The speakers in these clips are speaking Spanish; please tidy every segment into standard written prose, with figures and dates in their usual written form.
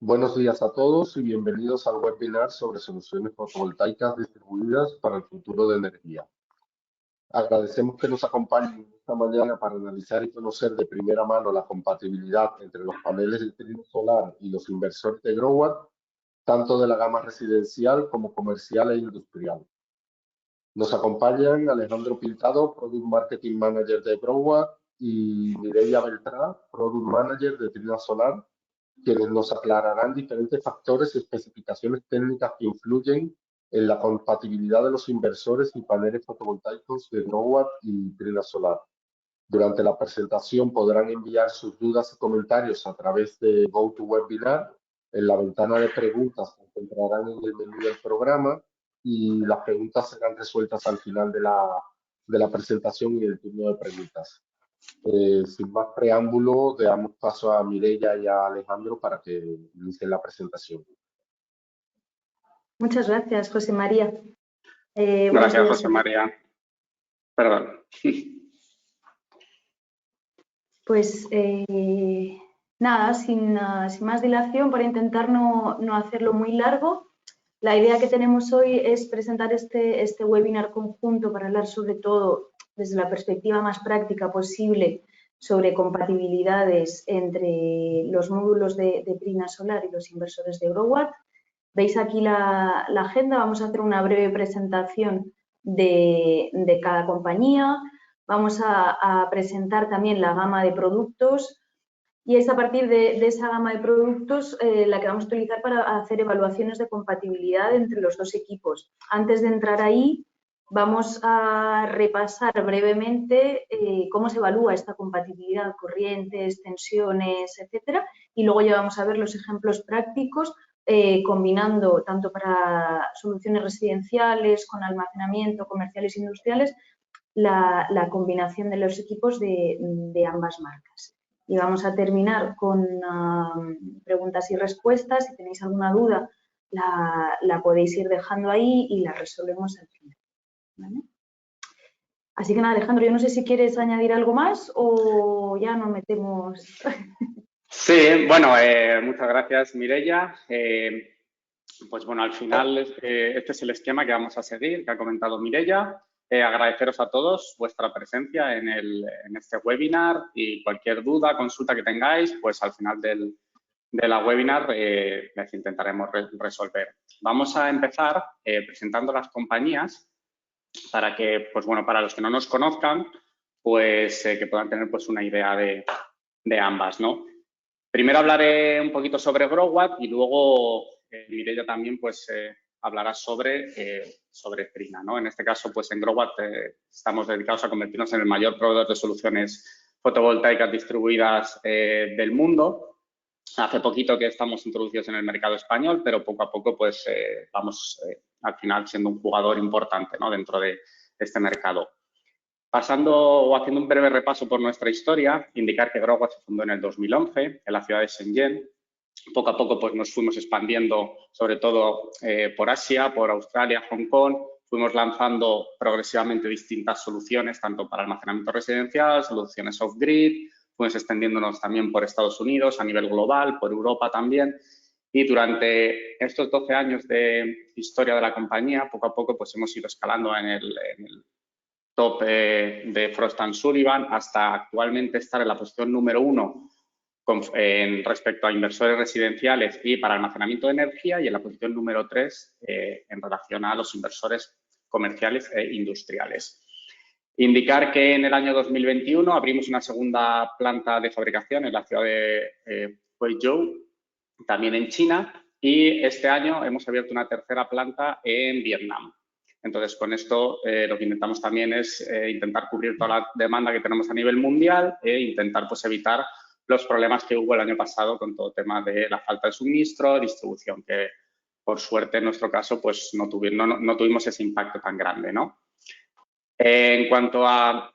Buenos días a todos y bienvenidos al webinar sobre soluciones fotovoltaicas distribuidas para el futuro de energía. Agradecemos que nos acompañen esta mañana para analizar y conocer de primera mano la compatibilidad entre los paneles de trino solar y los inversores de Growatt, tanto de la gama residencial como comercial e industrial. Nos acompañan Alejandro Pintado, Product Marketing Manager de Growatt, y Mireia Beltrán, Product Manager de Trina Solar, quienes nos aclararán diferentes factores y especificaciones técnicas que influyen en la compatibilidad de los inversores y paneles fotovoltaicos de Growatt y Trina Solar. Durante la presentación podrán enviar sus dudas y comentarios a través de GoToWebinar. En la ventana de preguntas se encontrarán en el menú del programa y las preguntas serán resueltas al final de la presentación y el turno de preguntas. Sin más preámbulo, damos paso a Mireia y a Alejandro para que inicien la presentación. Muchas gracias, José María. Gracias, José María. Perdón. Pues nada, sin más dilación, para intentar no hacerlo muy largo, la idea que tenemos hoy es presentar este webinar conjunto para hablar sobre todo desde la perspectiva más práctica posible sobre compatibilidades entre los módulos de Trina Solar y los inversores de Growatt. Veis aquí la agenda, vamos a hacer una breve presentación de cada compañía, vamos a presentar también la gama de productos y es a partir de esa gama de productos la que vamos a utilizar para hacer evaluaciones de compatibilidad entre los dos equipos. Antes de entrar ahí, vamos a repasar brevemente cómo se evalúa esta compatibilidad, corrientes, tensiones, etcétera, y luego ya vamos a ver los ejemplos prácticos combinando tanto para soluciones residenciales, con almacenamiento, comerciales e industriales, la combinación de los equipos de ambas marcas. Y vamos a terminar con preguntas y respuestas. Si tenéis alguna duda, la podéis ir dejando ahí y la resolvemos al final. ¿Vale? Así que nada, Alejandro, yo no sé si quieres añadir algo más o ya nos metemos. Sí, bueno, muchas gracias, Mireia. Pues bueno, al final este es el esquema que vamos a seguir, que ha comentado Mireia. Agradeceros a todos vuestra presencia en este webinar y cualquier duda, consulta que tengáis, pues al final de la webinar les intentaremos resolver. Vamos a empezar presentando las compañías para que, pues bueno, para los que no nos conozcan, pues que puedan tener pues una idea de ambas, ¿no? Primero hablaré un poquito sobre Growatt y luego Mireia también pues hablará sobre Trina, ¿no? En este caso, pues en Growatt estamos dedicados a convertirnos en el mayor proveedor de soluciones fotovoltaicas distribuidas del mundo. Hace poquito que estamos introducidos en el mercado español, pero poco a poco pues vamos al final siendo un jugador importante, ¿no? Dentro de este mercado. Pasando o haciendo un breve repaso por nuestra historia, indicar que Growatt se fundó en el 2011 en la ciudad de Shenzhen. Poco a poco pues, nos fuimos expandiendo, sobre todo por Asia, por Australia, Hong Kong. Fuimos lanzando progresivamente distintas soluciones, tanto para almacenamiento residencial, soluciones off-grid. Fuimos extendiéndonos también por Estados Unidos a nivel global, por Europa también. Y durante estos 12 años de historia de la compañía, poco a poco pues, hemos ido escalando en el top de Frost & Sullivan hasta actualmente estar en la posición número 1 respecto a inversores residenciales y para almacenamiento de energía y en la posición número 3 en relación a los inversores comerciales e industriales. Indicar que en el año 2021 abrimos una segunda planta de fabricación en la ciudad de Huizhou, también en China, y este año hemos abierto una tercera planta en Vietnam. Entonces, con esto lo que intentamos también es intentar cubrir toda la demanda que tenemos a nivel mundial e intentar pues, evitar los problemas que hubo el año pasado con todo el tema de la falta de suministro, distribución, que por suerte en nuestro caso pues, no tuvimos ese impacto tan grande, ¿no? En cuanto a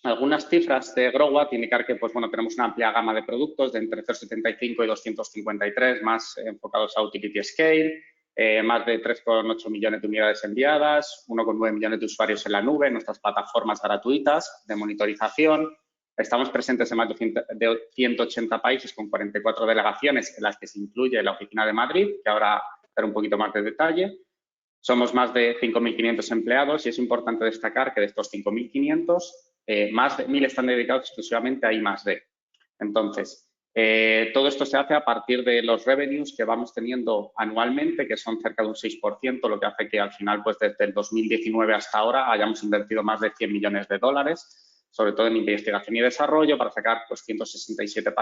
algunas cifras de Growatt, indicar que pues, bueno, tenemos una amplia gama de productos de entre 0,75 y 253, más enfocados a utility scale. Más de 3,8 millones de unidades enviadas, 1,9 millones de usuarios en la nube, en nuestras plataformas gratuitas de monitorización, Estamos presentes en más de 180 países con 44 delegaciones, en las que se incluye la oficina de Madrid, que ahora daré un poquito más de detalle. Somos más de 5.500 empleados y es importante destacar que de estos 5.500, más de 1.000 están dedicados exclusivamente a I+D. Entonces, todo esto se hace a partir de los revenues que vamos teniendo anualmente, que son cerca de un 6%, lo que hace que al final, pues desde el 2019 hasta ahora, hayamos invertido más de 100 millones de dólares, sobre todo en investigación y desarrollo, para sacar pues 167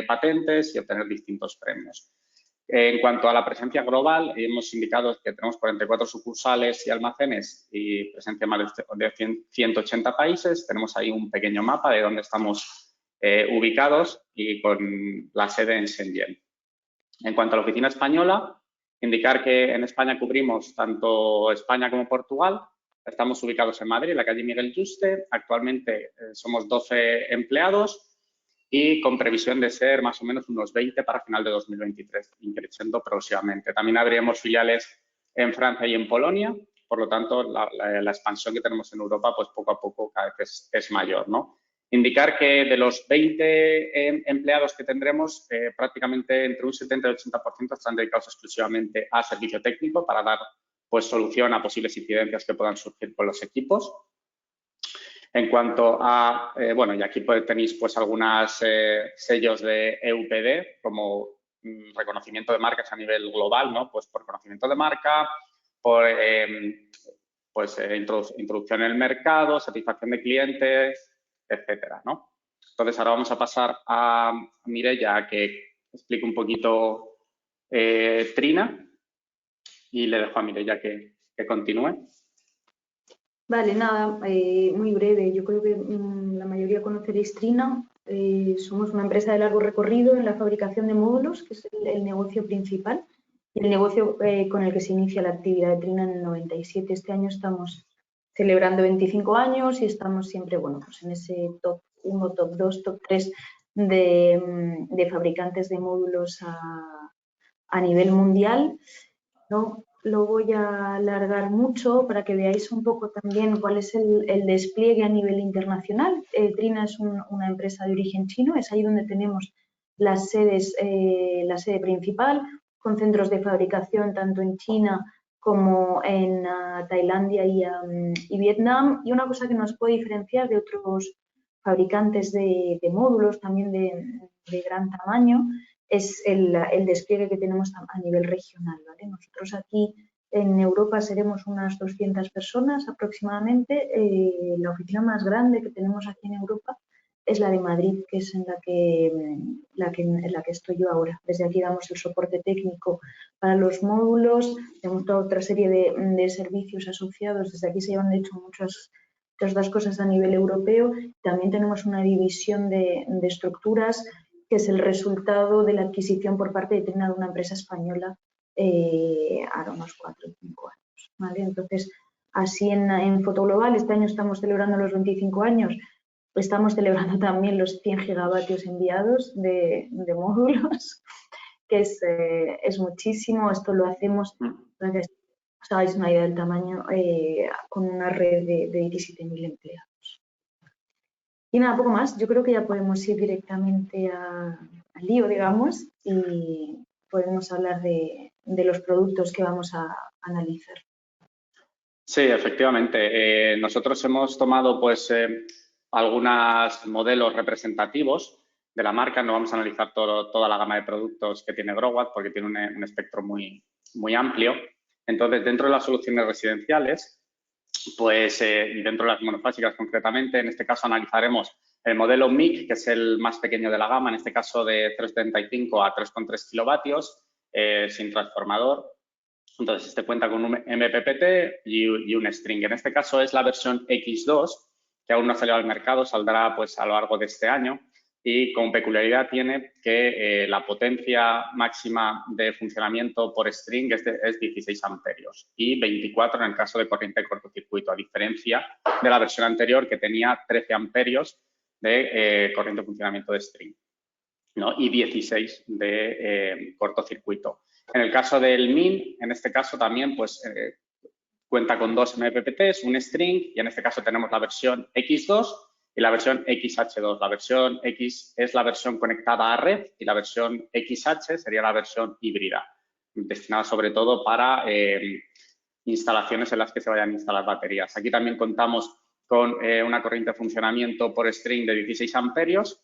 patentes y obtener distintos premios. En cuanto a la presencia global, hemos indicado que tenemos 44 sucursales y almacenes y presencia en más de 180 países. Tenemos ahí un pequeño mapa de dónde estamos ubicados y con la sede en Shenzhen. En cuanto a la oficina española, indicar que en España cubrimos tanto España como Portugal. Estamos ubicados en Madrid, en la calle Miguel Yuste. Actualmente somos 12 empleados y con previsión de ser más o menos unos 20 para final de 2023, creciendo progresivamente. También abriremos filiales en Francia y en Polonia, por lo tanto, la expansión que tenemos en Europa, pues poco a poco cada vez es mayor, ¿no? Indicar que de los 20 empleados que tendremos, prácticamente entre un 70 y 80% están dedicados exclusivamente a servicio técnico para dar pues solución a posibles incidencias que puedan surgir con los equipos. En cuanto a, bueno, y aquí tenéis pues algunos sellos de EUPD como reconocimiento de marcas a nivel global, ¿no? Pues por conocimiento de marca, por introducción en el mercado, satisfacción de clientes, etcétera, ¿no? Entonces, ahora vamos a pasar a Mireia a que explique un poquito Trina y le dejo a Mireia que continúe. Vale, nada, muy breve. Yo creo que la mayoría conoceréis Trina. Somos una empresa de largo recorrido en la fabricación de módulos, que es el negocio principal, y el negocio con el que se inicia la actividad de Trina en el 97. Este año estamos celebrando 25 años y estamos siempre, bueno, pues en ese top 1, top 2, top 3 de fabricantes de módulos a nivel mundial. No lo voy a alargar mucho para que veáis un poco también cuál es el despliegue a nivel internacional. Trina es una empresa de origen chino, es ahí donde tenemos las sedes, la sede principal, con centros de fabricación tanto en China como en Tailandia y Vietnam. Y una cosa que nos puede diferenciar de otros fabricantes de módulos, también de gran tamaño, es el despliegue que tenemos a nivel regional, ¿vale? Nosotros aquí en Europa seremos unas 200 personas aproximadamente. La oficina más grande que tenemos aquí en Europa es la de Madrid, que es en la que estoy yo ahora. Desde aquí damos el soporte técnico para los módulos, tenemos toda otra serie de servicios asociados. Desde aquí se llevan, de hecho, muchas otras cosas a nivel europeo. También tenemos una división de estructuras que es el resultado de la adquisición por parte de Trina de una empresa española ahora unos 4 o 5 años. ¿Vale? Entonces, así en foto global, este año estamos celebrando los 25 años, estamos celebrando también los 100 gigavatios enviados de módulos, que es muchísimo. Esto lo hacemos, para que os hagáis una idea del tamaño, con una red de 17.000 empleados. Y nada, poco más. Yo creo que ya podemos ir directamente al lío, digamos, y podemos hablar de los productos que vamos a analizar. Sí, efectivamente. Nosotros hemos tomado pues algunos modelos representativos de la marca. No vamos a analizar toda la gama de productos que tiene Growat porque tiene un espectro muy amplio. Entonces, dentro de las soluciones residenciales, pues dentro de las monofásicas concretamente, en este caso analizaremos el modelo MIC, que es el más pequeño de la gama, en este caso de 3,75 a 3,3 kilovatios, sin transformador. Entonces, este cuenta con un MPPT y un string. En este caso es la versión X2, que aún no ha salido al mercado, saldrá pues a lo largo de este año. Y como peculiaridad tiene que la potencia máxima de funcionamiento por string es 16 amperios y 24 en el caso de corriente de cortocircuito, a diferencia de la versión anterior que tenía 13 amperios de corriente de funcionamiento de string, ¿no? Y 16 de cortocircuito. En el caso del MIN, en este caso también pues cuenta con 2 MPPTs, un string y en este caso tenemos la versión X2. y la versión XH2. La versión X es la versión conectada a red y la versión XH sería la versión híbrida, destinada sobre todo para instalaciones en las que se vayan a instalar baterías. Aquí también contamos con una corriente de funcionamiento por string de 16 amperios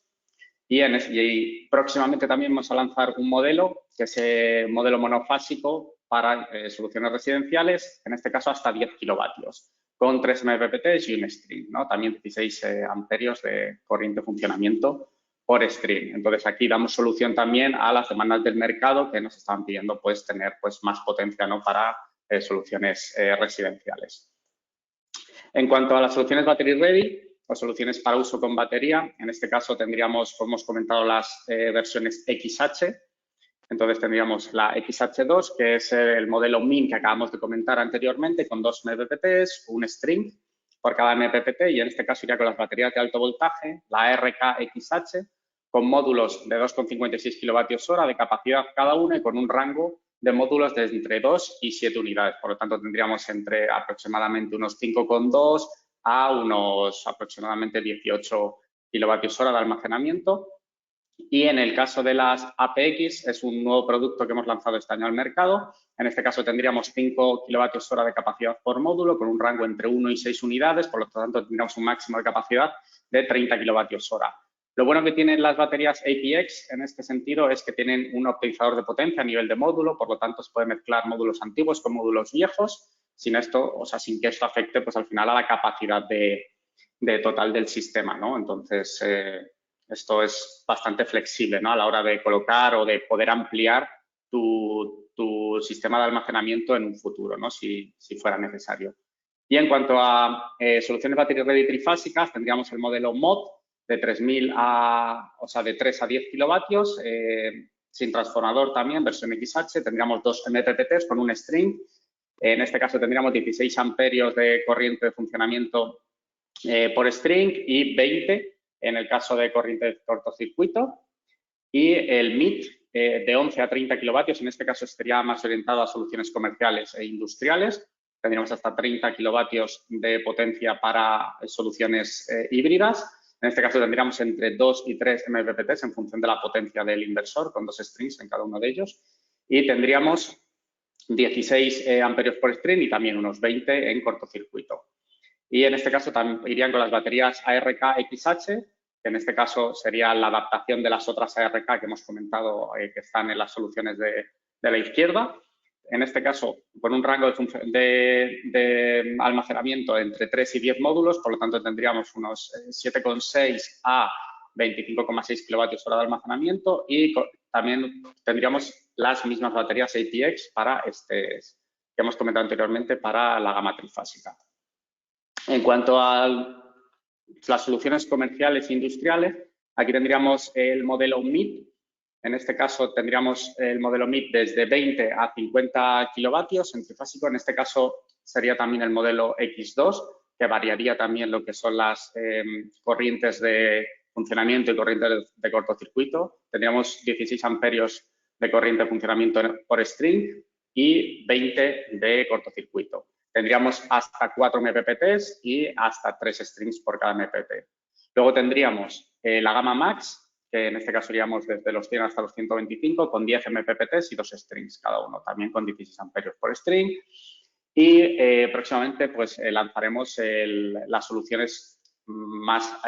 y próximamente también vamos a lanzar un modelo, que es el modelo monofásico para soluciones residenciales, en este caso hasta 10 kilovatios, con 3 MPPT y un string, ¿no? También 16 amperios de corriente de funcionamiento por string. Entonces, aquí damos solución también a las demandas del mercado que nos están pidiendo pues, tener pues, más potencia, ¿no? Para soluciones residenciales. En cuanto a las soluciones battery ready o soluciones para uso con batería, en este caso tendríamos, como hemos comentado, las versiones XH. Entonces tendríamos la XH2, que es el modelo MIN que acabamos de comentar anteriormente, con 2 MPPTs, un string por cada MPPT, y en este caso iría con las baterías de alto voltaje, la RK-XH, con módulos de 2,56 kWh de capacidad cada uno y con un rango de módulos de entre 2 y 7 unidades. Por lo tanto, tendríamos entre aproximadamente unos 5,2 a unos aproximadamente 18 kWh de almacenamiento. Y en el caso de las APX, es un nuevo producto que hemos lanzado este año al mercado. En este caso tendríamos 5 kWh de capacidad por módulo con un rango entre 1 y 6 unidades, por lo tanto tendríamos un máximo de capacidad de 30 kWh. Lo bueno que tienen las baterías APX en este sentido es que tienen un optimizador de potencia a nivel de módulo, por lo tanto se puede mezclar módulos antiguos con módulos viejos, sin esto, o sea, sin que esto afecte pues al final a la capacidad de total del sistema, ¿no? Entonces, esto es bastante flexible, ¿no? A la hora de colocar o de poder ampliar tu sistema de almacenamiento en un futuro, ¿no? Si fuera necesario. Y en cuanto a soluciones battery ready trifásicas, tendríamos el modelo MOD de 3.000 o sea, de 3 a 10 kilovatios, sin transformador también, versión XH, tendríamos 2 MPPTs con un string. En este caso tendríamos 16 amperios de corriente de funcionamiento por string y 20 en el caso de corriente de cortocircuito. Y el MIT de 11 a 30 kilovatios, en este caso estaría más orientado a soluciones comerciales e industriales. Tendríamos hasta 30 kilovatios de potencia para soluciones híbridas. En este caso tendríamos entre 2 y 3 MPPTs en función de la potencia del inversor, con 2 strings en cada uno de ellos. Y tendríamos 16 amperios por string y también unos 20 en cortocircuito. Y en este caso también irían con las baterías ARK-XH, que en este caso sería la adaptación de las otras ARK que hemos comentado que están en las soluciones de la izquierda. En este caso, con un rango de almacenamiento entre 3 y 10 módulos, por lo tanto tendríamos unos 7,6 a 25,6 kWh de almacenamiento y también tendríamos las mismas baterías APX para que hemos comentado anteriormente para la gama trifásica. En cuanto a las soluciones comerciales e industriales, aquí tendríamos el modelo MIT. En este caso tendríamos el modelo MIT desde 20 a 50 kilovatios en trifásico. En este caso sería también el modelo X2, que variaría también lo que son las corrientes de funcionamiento y corrientes de cortocircuito. Tendríamos 16 amperios de corriente de funcionamiento por string y 20 de cortocircuito. Tendríamos hasta 4 MPPTs y hasta 3 strings por cada MPPT. Luego tendríamos la gama Max, que en este caso iríamos desde los 100 hasta los 125, con 10 MPPTs y 2 strings cada uno, también con 16 amperios por string. Y próximamente pues lanzaremos las soluciones más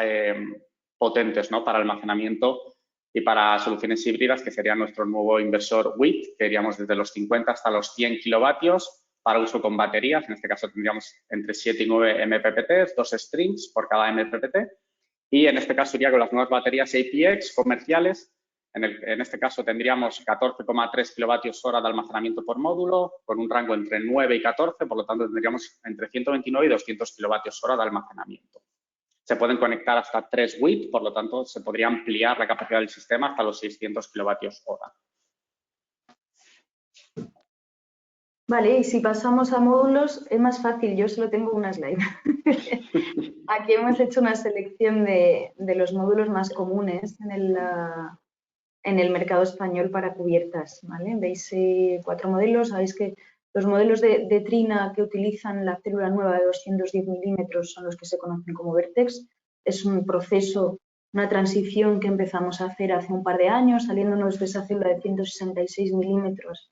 potentes, ¿no? Para almacenamiento y para soluciones híbridas, que sería nuestro nuevo inversor WIT, que iríamos desde los 50 hasta los 100 kilovatios para uso con baterías. En este caso tendríamos entre 7 y 9 MPPTs, 2 strings por cada MPPT. Y en este caso iría con las nuevas baterías APX comerciales. En este caso tendríamos 14,3 kilovatios hora de almacenamiento por módulo, con un rango entre 9 y 14, por lo tanto tendríamos entre 129 y 200 kilovatios hora de almacenamiento. Se pueden conectar hasta 3 WIT, por lo tanto se podría ampliar la capacidad del sistema hasta los 600 kilovatios hora. Vale, y si pasamos a módulos es más fácil, yo solo tengo una slide. Aquí hemos hecho una selección de los módulos más comunes en el mercado español para cubiertas, ¿vale? Veis 4 modelos, sabéis que los modelos de Trina que utilizan la célula nueva de 210 milímetros son los que se conocen como Vertex. es un proceso, una transición que empezamos a hacer hace un par de años, saliéndonos de esa célula de 166 milímetros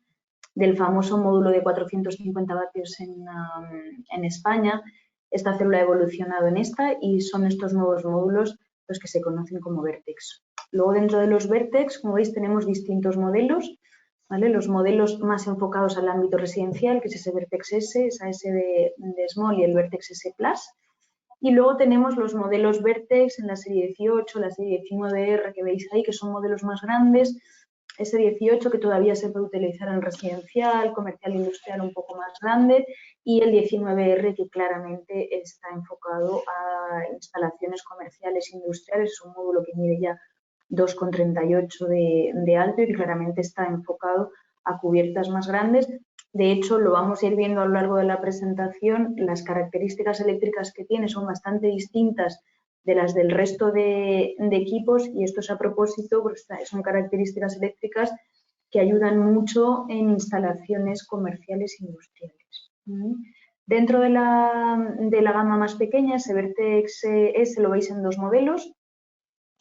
del famoso módulo de 450 vatios en España. Esta célula ha evolucionado en esta y son estos nuevos módulos los que se conocen como Vertex. Luego, dentro de los Vertex, como veis, tenemos distintos modelos, ¿vale? Los modelos más enfocados al ámbito residencial, que es ese Vertex S, esa S de Small y el Vertex S Plus. Y luego tenemos los modelos Vertex en la serie 18, la serie 19R que veis ahí, que son modelos más grandes. Ese 18 que todavía se puede utilizar en residencial, comercial, industrial un poco más grande, y el 19R que claramente está enfocado a instalaciones comerciales e industriales. Es un módulo que mide ya 2,38 de alto y que claramente está enfocado a cubiertas más grandes. De hecho, lo vamos a ir viendo a lo largo de la presentación, las características eléctricas que tiene son bastante distintas de las del resto de equipos, y esto es a propósito porque son características eléctricas que ayudan mucho en instalaciones comerciales e industriales. Dentro de la gama más pequeña, ese Vertex S lo veis en dos modelos.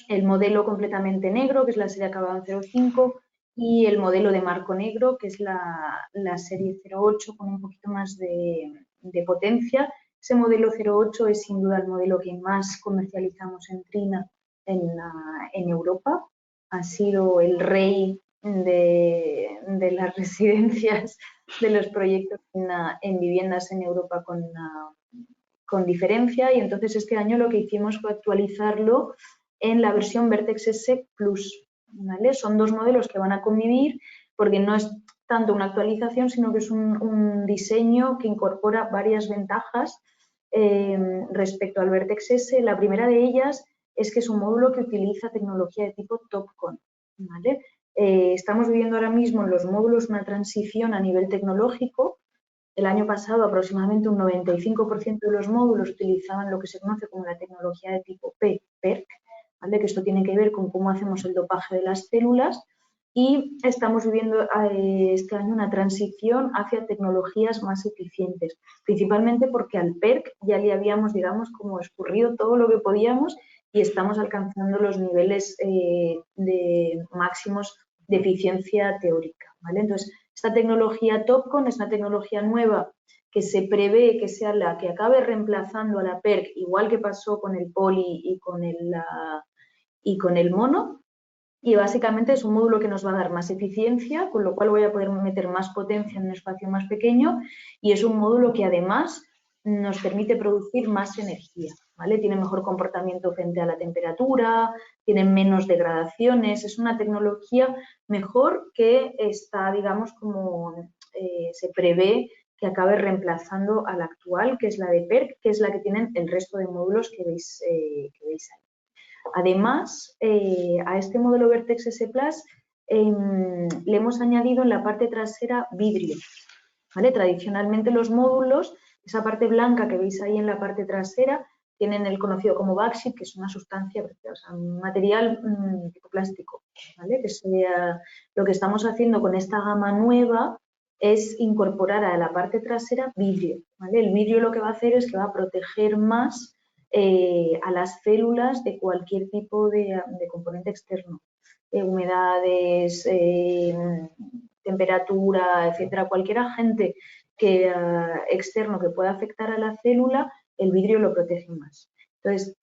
El modelo completamente negro, que es la serie acabada en 05, y el modelo de marco negro, que es la serie 08 con un poquito más de potencia. Ese modelo 08 es sin duda el modelo que más comercializamos en Trina en Europa. Ha sido el rey de las residencias, de los proyectos en viviendas en Europa con diferencia, y entonces este año lo que hicimos fue actualizarlo en la versión Vertex S Plus, ¿vale? Son dos modelos que van a convivir porque no es tanto una actualización, sino que es un diseño que incorpora varias ventajas respecto al Vertex S. La primera de ellas es que es un módulo que utiliza tecnología de tipo TOPCon, ¿vale? Estamos viviendo ahora mismo en los módulos una transición a nivel tecnológico. El año pasado aproximadamente un 95% de los módulos utilizaban lo que se conoce como la tecnología de tipo PERC, ¿vale? Que esto tiene que ver con cómo hacemos el dopaje de las células, y estamos viviendo este año una transición hacia tecnologías más eficientes, principalmente porque al PERC ya le habíamos, digamos, como escurrido todo lo que podíamos y estamos alcanzando los niveles de máximos de eficiencia teórica, ¿vale? Entonces, esta tecnología TOPCon es una tecnología nueva que se prevé que sea la que acabe reemplazando a la PERC, igual que pasó con el poli y con el mono, y básicamente es un módulo que nos va a dar más eficiencia, con lo cual voy a poder meter más potencia en un espacio más pequeño, y es un módulo que además nos permite producir más energía, ¿vale? Tiene mejor comportamiento frente a la temperatura, tiene menos degradaciones, es una tecnología mejor que está, digamos, como se prevé que acabe reemplazando a la actual, que es la de PERC, que es la que tienen el resto de módulos que veis ahí. Además, a este modelo Vertex S Plus le hemos añadido en la parte trasera vidrio, ¿vale? Tradicionalmente los módulos, esa parte blanca que veis ahí en la parte trasera, tienen el conocido como backsheet, que es una sustancia, o sea, un material tipo plástico, ¿vale? Lo que estamos haciendo con esta gama nueva es incorporar a la parte trasera vidrio, ¿vale? El vidrio lo que va a hacer es que va a proteger más a las células de cualquier tipo de componente externo, humedades, temperatura, etcétera. Cualquier agente externo que pueda afectar a la célula, el vidrio lo protege más. Entonces,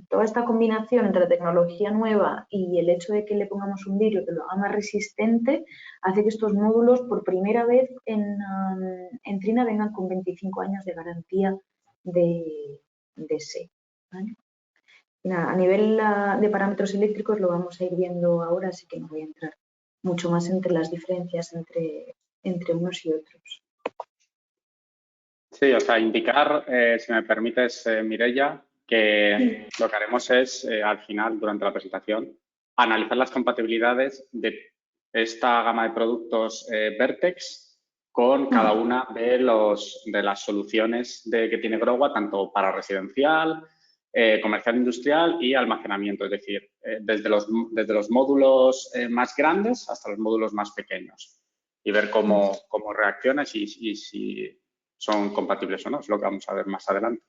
toda esta combinación entre la tecnología nueva y el hecho de que le pongamos un vidrio que lo haga más resistente, hace que estos módulos por primera vez en Trina vengan con 25 años de garantía de SE, ¿vale? A nivel de parámetros eléctricos lo vamos a ir viendo ahora, así que no voy a entrar mucho más entre las diferencias entre unos y otros. Sí, o sea, indicar, si me permites, Mireia, que lo que haremos es, al final, durante la presentación, analizar las compatibilidades de esta gama de productos Vertex con cada una de las soluciones que tiene Growa, tanto para residencial, comercial, industrial y almacenamiento, es decir, desde los módulos más grandes hasta los módulos más pequeños, y ver cómo reacciona y si son compatibles o no, es lo que vamos a ver más adelante.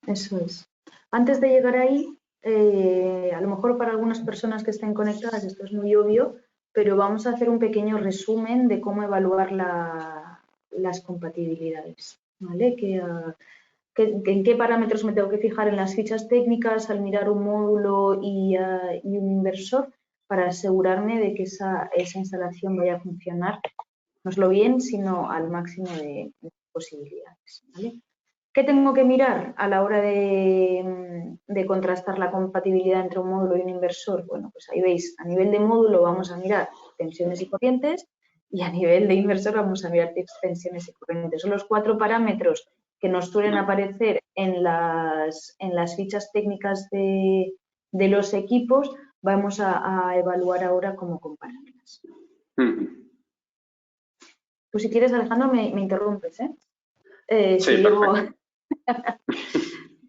Eso es. Antes de llegar ahí, a lo mejor para algunas personas que estén conectadas esto es muy obvio, pero vamos a hacer un pequeño resumen de cómo evaluar las compatibilidades, ¿vale? ¿En qué parámetros me tengo que fijar en las fichas técnicas al mirar un módulo y un inversor para asegurarme de que esa instalación vaya a funcionar no solo bien, sino al máximo de posibilidades, ¿vale? ¿Qué tengo que mirar a la hora de contrastar la compatibilidad entre un módulo y un inversor? Bueno, pues ahí veis, a nivel de módulo vamos a mirar tensiones y corrientes y a nivel de inversor vamos a mirar tensiones y corrientes. Son los 4 parámetros que nos suelen aparecer en las fichas técnicas de los equipos. Vamos a evaluar ahora cómo compararlas. Pues si quieres, Alejandro, me interrumpes, ¿eh? Sí, si luego... perfecto.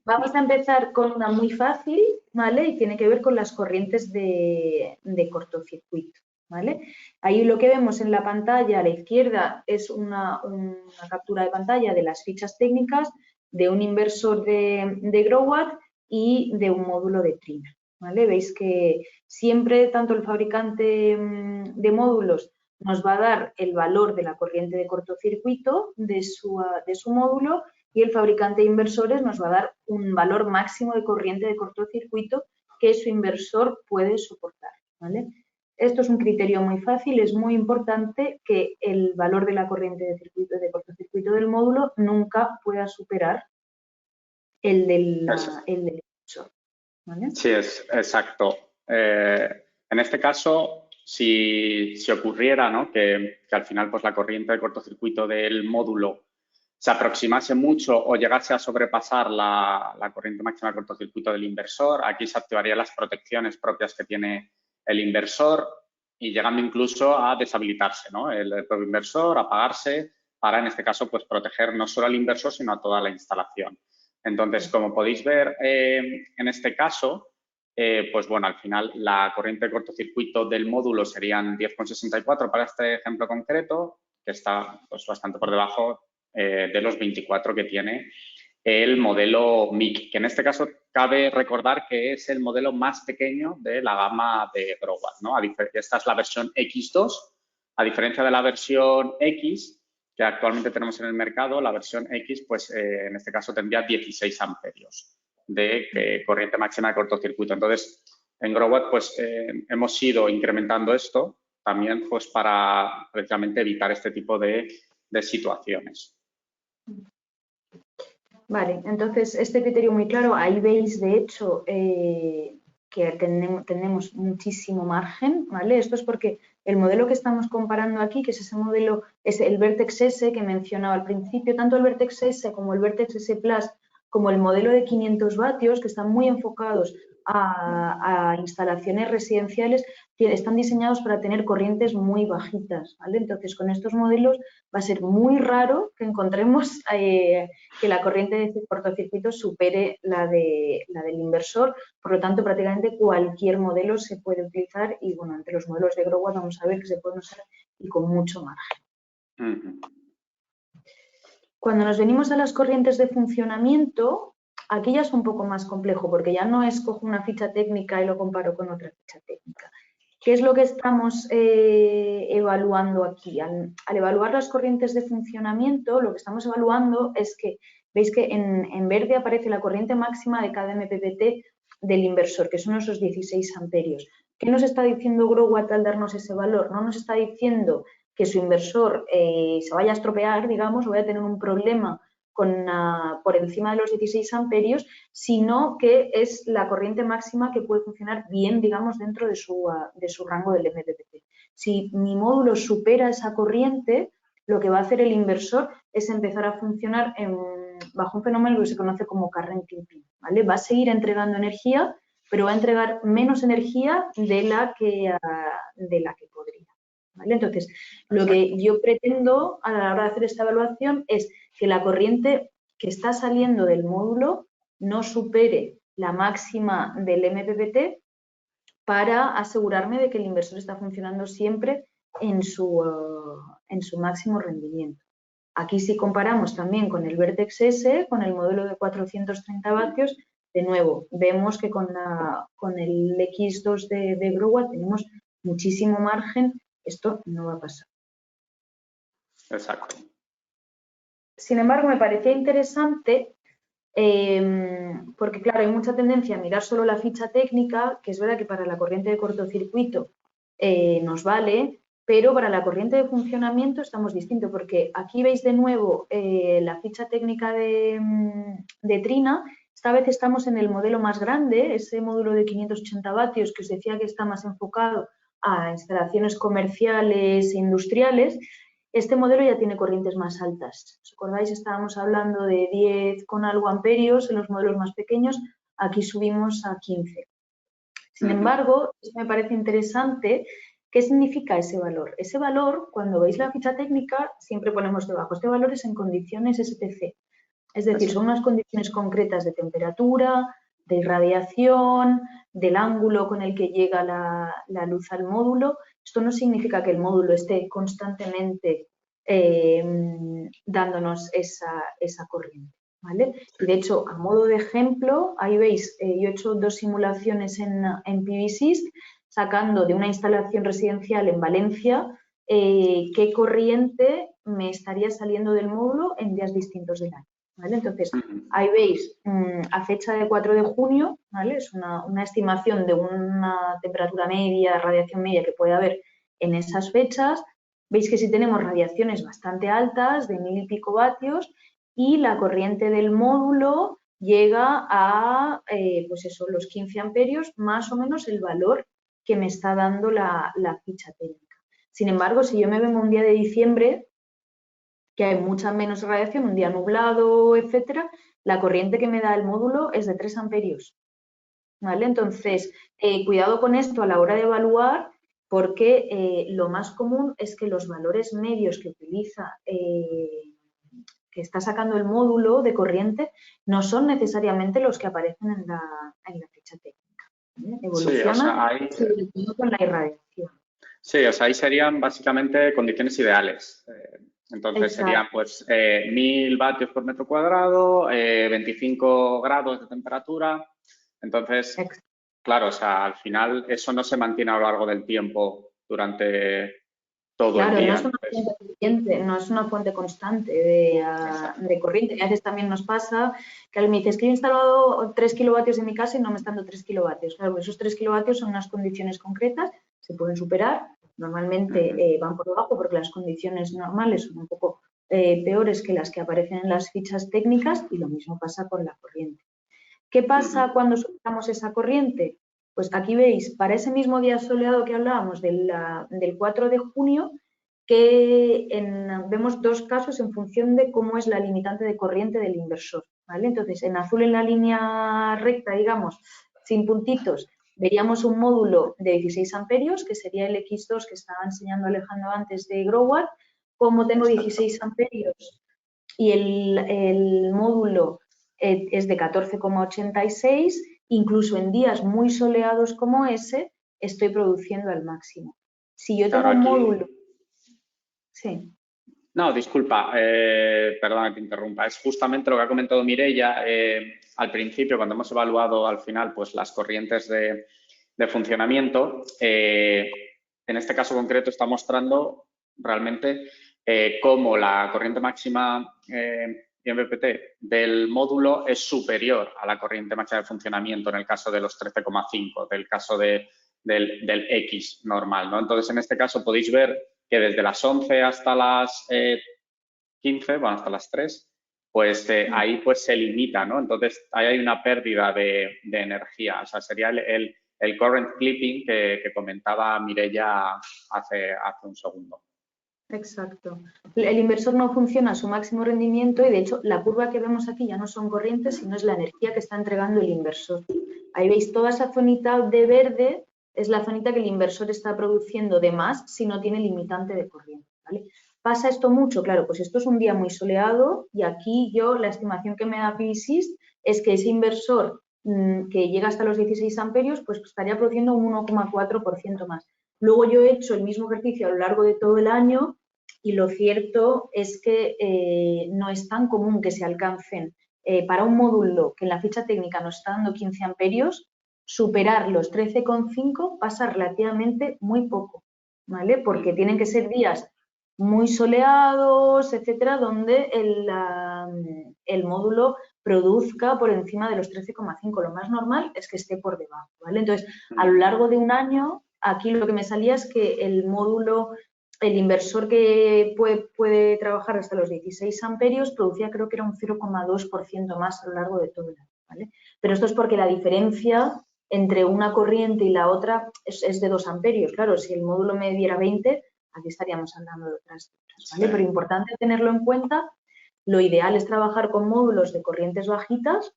Vamos a empezar con una muy fácil, ¿vale? Y tiene que ver con las corrientes de cortocircuito, ¿vale? Ahí lo que vemos en la pantalla a la izquierda es una captura de pantalla de las fichas técnicas de un inversor de Growatt y de un módulo de Trina, ¿vale? Veis que siempre tanto el fabricante de módulos nos va a dar el valor de la corriente de cortocircuito de su módulo y el fabricante de inversores nos va a dar un valor máximo de corriente de cortocircuito que su inversor puede soportar, ¿vale? Esto es un criterio muy fácil, es muy importante que el valor de la corriente de cortocircuito del módulo nunca pueda superar el del inversor, ¿vale? Sí, es exacto. En este caso, si ocurriera, ¿no?, que al final pues, la corriente de cortocircuito del módulo se aproximase mucho o llegase a sobrepasar la corriente máxima de cortocircuito del inversor, aquí se activarían las protecciones propias que tiene el inversor y llegando incluso a deshabilitarse, ¿no?, el propio inversor, apagarse, para en este caso pues proteger no solo al inversor sino a toda la instalación. Entonces, como podéis ver en este caso, pues bueno, al final la corriente de cortocircuito del módulo serían 10,64 para este ejemplo concreto, que está pues bastante por debajo de los 24 que tiene el modelo MIC, que en este caso cabe recordar que es el modelo más pequeño de la gama de Growatt, ¿no? Esta es la versión X2, a diferencia de la versión X que actualmente tenemos en el mercado, la versión X, pues en este caso tendría 16 amperios de corriente máxima de cortocircuito. Entonces, en Growatt, pues hemos ido incrementando esto también pues para precisamente evitar este tipo de situaciones. Vale, entonces este criterio muy claro, ahí veis de hecho que tenemos muchísimo margen, ¿vale? Esto es porque el modelo que estamos comparando aquí, que es ese modelo, es el Vertex S que mencionaba al principio, tanto el Vertex S como el Vertex S Plus, como el modelo de 500 vatios, que están muy enfocados a instalaciones residenciales, están diseñados para tener corrientes muy bajitas, ¿vale? Entonces, con estos modelos va a ser muy raro que encontremos que la corriente de cortocircuito supere la del inversor, por lo tanto, prácticamente cualquier modelo se puede utilizar y, bueno, entre los modelos de Growatt vamos a ver que se pueden usar y con mucho margen. Cuando nos venimos a las corrientes de funcionamiento, aquí ya es un poco más complejo porque ya no escojo una ficha técnica y lo comparo con otra ficha técnica. ¿Qué es lo que estamos evaluando aquí? Al evaluar las corrientes de funcionamiento, lo que estamos evaluando es que, veis que en verde aparece la corriente máxima de cada MPPT del inversor, que son esos 16 amperios. ¿Qué nos está diciendo Growatt al darnos ese valor? No nos está diciendo que su inversor se vaya a estropear, digamos, o vaya a tener un problema por encima de los 16 amperios, sino que es la corriente máxima que puede funcionar bien, digamos, dentro de su rango del MPPT. Si mi módulo supera esa corriente, lo que va a hacer el inversor es empezar a funcionar bajo un fenómeno que se conoce como current clipping, ¿vale? Va a seguir entregando energía, pero va a entregar menos energía de la que podría. ¿Vale? Entonces, lo que yo pretendo a la hora de hacer esta evaluación es que la corriente que está saliendo del módulo no supere la máxima del MPPT para asegurarme de que el inversor está funcionando siempre en su máximo rendimiento. Aquí si comparamos también con el Vertex S, con el modelo de 430 vatios, de nuevo, vemos que con el X2 de Growat tenemos muchísimo margen. Esto no va a pasar. Exacto. Sin embargo, me parecía interesante porque, claro, hay mucha tendencia a mirar solo la ficha técnica, que es verdad que para la corriente de cortocircuito nos vale, pero para la corriente de funcionamiento estamos distintos, porque aquí veis de nuevo la ficha técnica de Trina. Esta vez estamos en el modelo más grande, ese módulo de 580 vatios que os decía que está más enfocado a instalaciones comerciales e industriales. Este modelo ya tiene corrientes más altas. ¿Os acordáis? Estábamos hablando de 10 con algo amperios en los modelos más pequeños. Aquí subimos a 15. Sin embargo, me parece interesante. ¿Qué significa ese valor? Ese valor, cuando veis la ficha técnica, siempre ponemos debajo. Este valor es en condiciones STC. Es decir, son unas condiciones concretas de temperatura, de irradiación, del ángulo con el que llega la luz al módulo. Esto no significa que el módulo esté constantemente dándonos esa corriente, ¿vale? Y de hecho, a modo de ejemplo, ahí veis, yo he hecho 2 simulaciones en PVSys, sacando de una instalación residencial en Valencia qué corriente me estaría saliendo del módulo en días distintos del año, ¿vale? Entonces, ahí veis, a fecha de 4 de junio, ¿vale? Es una estimación de una temperatura media, radiación media que puede haber en esas fechas. Veis que si tenemos radiaciones bastante altas, de 1000 y pico vatios, y la corriente del módulo llega a, pues eso, los 15 amperios, más o menos el valor que me está dando la ficha técnica. Sin embargo, si yo me vengo un día de diciembre, que hay mucha menos radiación, un día nublado, etcétera, la corriente que me da el módulo es de 3 amperios, ¿vale? Entonces, cuidado con esto a la hora de evaluar, porque lo más común es que los valores medios que utiliza, que está sacando el módulo de corriente, no son necesariamente los que aparecen en la ficha técnica, ¿vale? Evolucionan sobre todo con la irradiación. Sí, o sea, ahí serían básicamente condiciones ideales. Entonces Exacto. serían pues 1000 vatios por metro cuadrado, 25 grados de temperatura. Entonces, Exacto. claro, o sea, al final eso no se mantiene a lo largo del tiempo durante todo el día. No es una fuente constante de corriente. A veces también nos pasa que alguien me dice, es que he instalado 3 kilovatios en mi casa y no me están dando 3 kilovatios. Claro, esos 3 kilovatios son unas condiciones concretas, se pueden superar, normalmente van por debajo porque las condiciones normales son un poco peores que las que aparecen en las fichas técnicas, y lo mismo pasa con la corriente. ¿Qué pasa cuando superamos esa corriente? Pues aquí veis, para ese mismo día soleado que hablábamos del 4 de junio, que vemos 2 casos en función de cómo es la limitante de corriente del inversor, ¿vale? Entonces, en azul, en la línea recta, digamos, sin puntitos, veríamos un módulo de 16 amperios, que sería el X2 que estaba enseñando Alejandro antes de Growat. Como tengo 16 amperios y el módulo es de 14,86, incluso en días muy soleados como ese, estoy produciendo al máximo. Si yo tengo un módulo... Sí. No, disculpa, perdona que te interrumpa. Es justamente lo que ha comentado Mireia al principio, cuando hemos evaluado al final pues las corrientes de funcionamiento. En este caso concreto está mostrando realmente cómo la corriente máxima IMPT del módulo es superior a la corriente máxima de funcionamiento en el caso de los 13,5, del caso del X normal, ¿no? Entonces, en este caso podéis ver que desde las 11 hasta las 15, bueno, hasta las 3, pues ahí pues se limita, ¿no? Entonces, ahí hay una pérdida de energía. O sea, sería el current clipping que comentaba Mireia hace un segundo. Exacto. El inversor no funciona a su máximo rendimiento y, de hecho, la curva que vemos aquí ya no son corrientes, sino es la energía que está entregando el inversor. Ahí veis toda esa zonita de verde, es la zonita que el inversor está produciendo de más si no tiene limitante de corriente, ¿vale? ¿Pasa esto mucho? Claro, pues esto es un día muy soleado y aquí la estimación que me da PVSys es que ese inversor que llega hasta los 16 amperios, pues estaría produciendo un 1,4% más. Luego yo he hecho el mismo ejercicio a lo largo de todo el año y lo cierto es que no es tan común que se alcancen para un módulo que en la ficha técnica nos está dando 15 amperios, superar los 13,5 pasa relativamente muy poco, ¿vale? Porque tienen que ser días muy soleados, etcétera, donde el módulo produzca por encima de los 13,5. Lo más normal es que esté por debajo, ¿vale? Entonces, a lo largo de un año, aquí lo que me salía es que el módulo, el inversor que puede trabajar hasta los 16 amperios, producía creo que era un 0,2% más a lo largo de todo el año, ¿vale? Pero esto es porque la diferencia entre una corriente y la otra es de 2 amperios. Claro, si el módulo me diera 20, aquí estaríamos hablando de otras cifras, ¿vale? Pero importante tenerlo en cuenta. Lo ideal es trabajar con módulos de corrientes bajitas,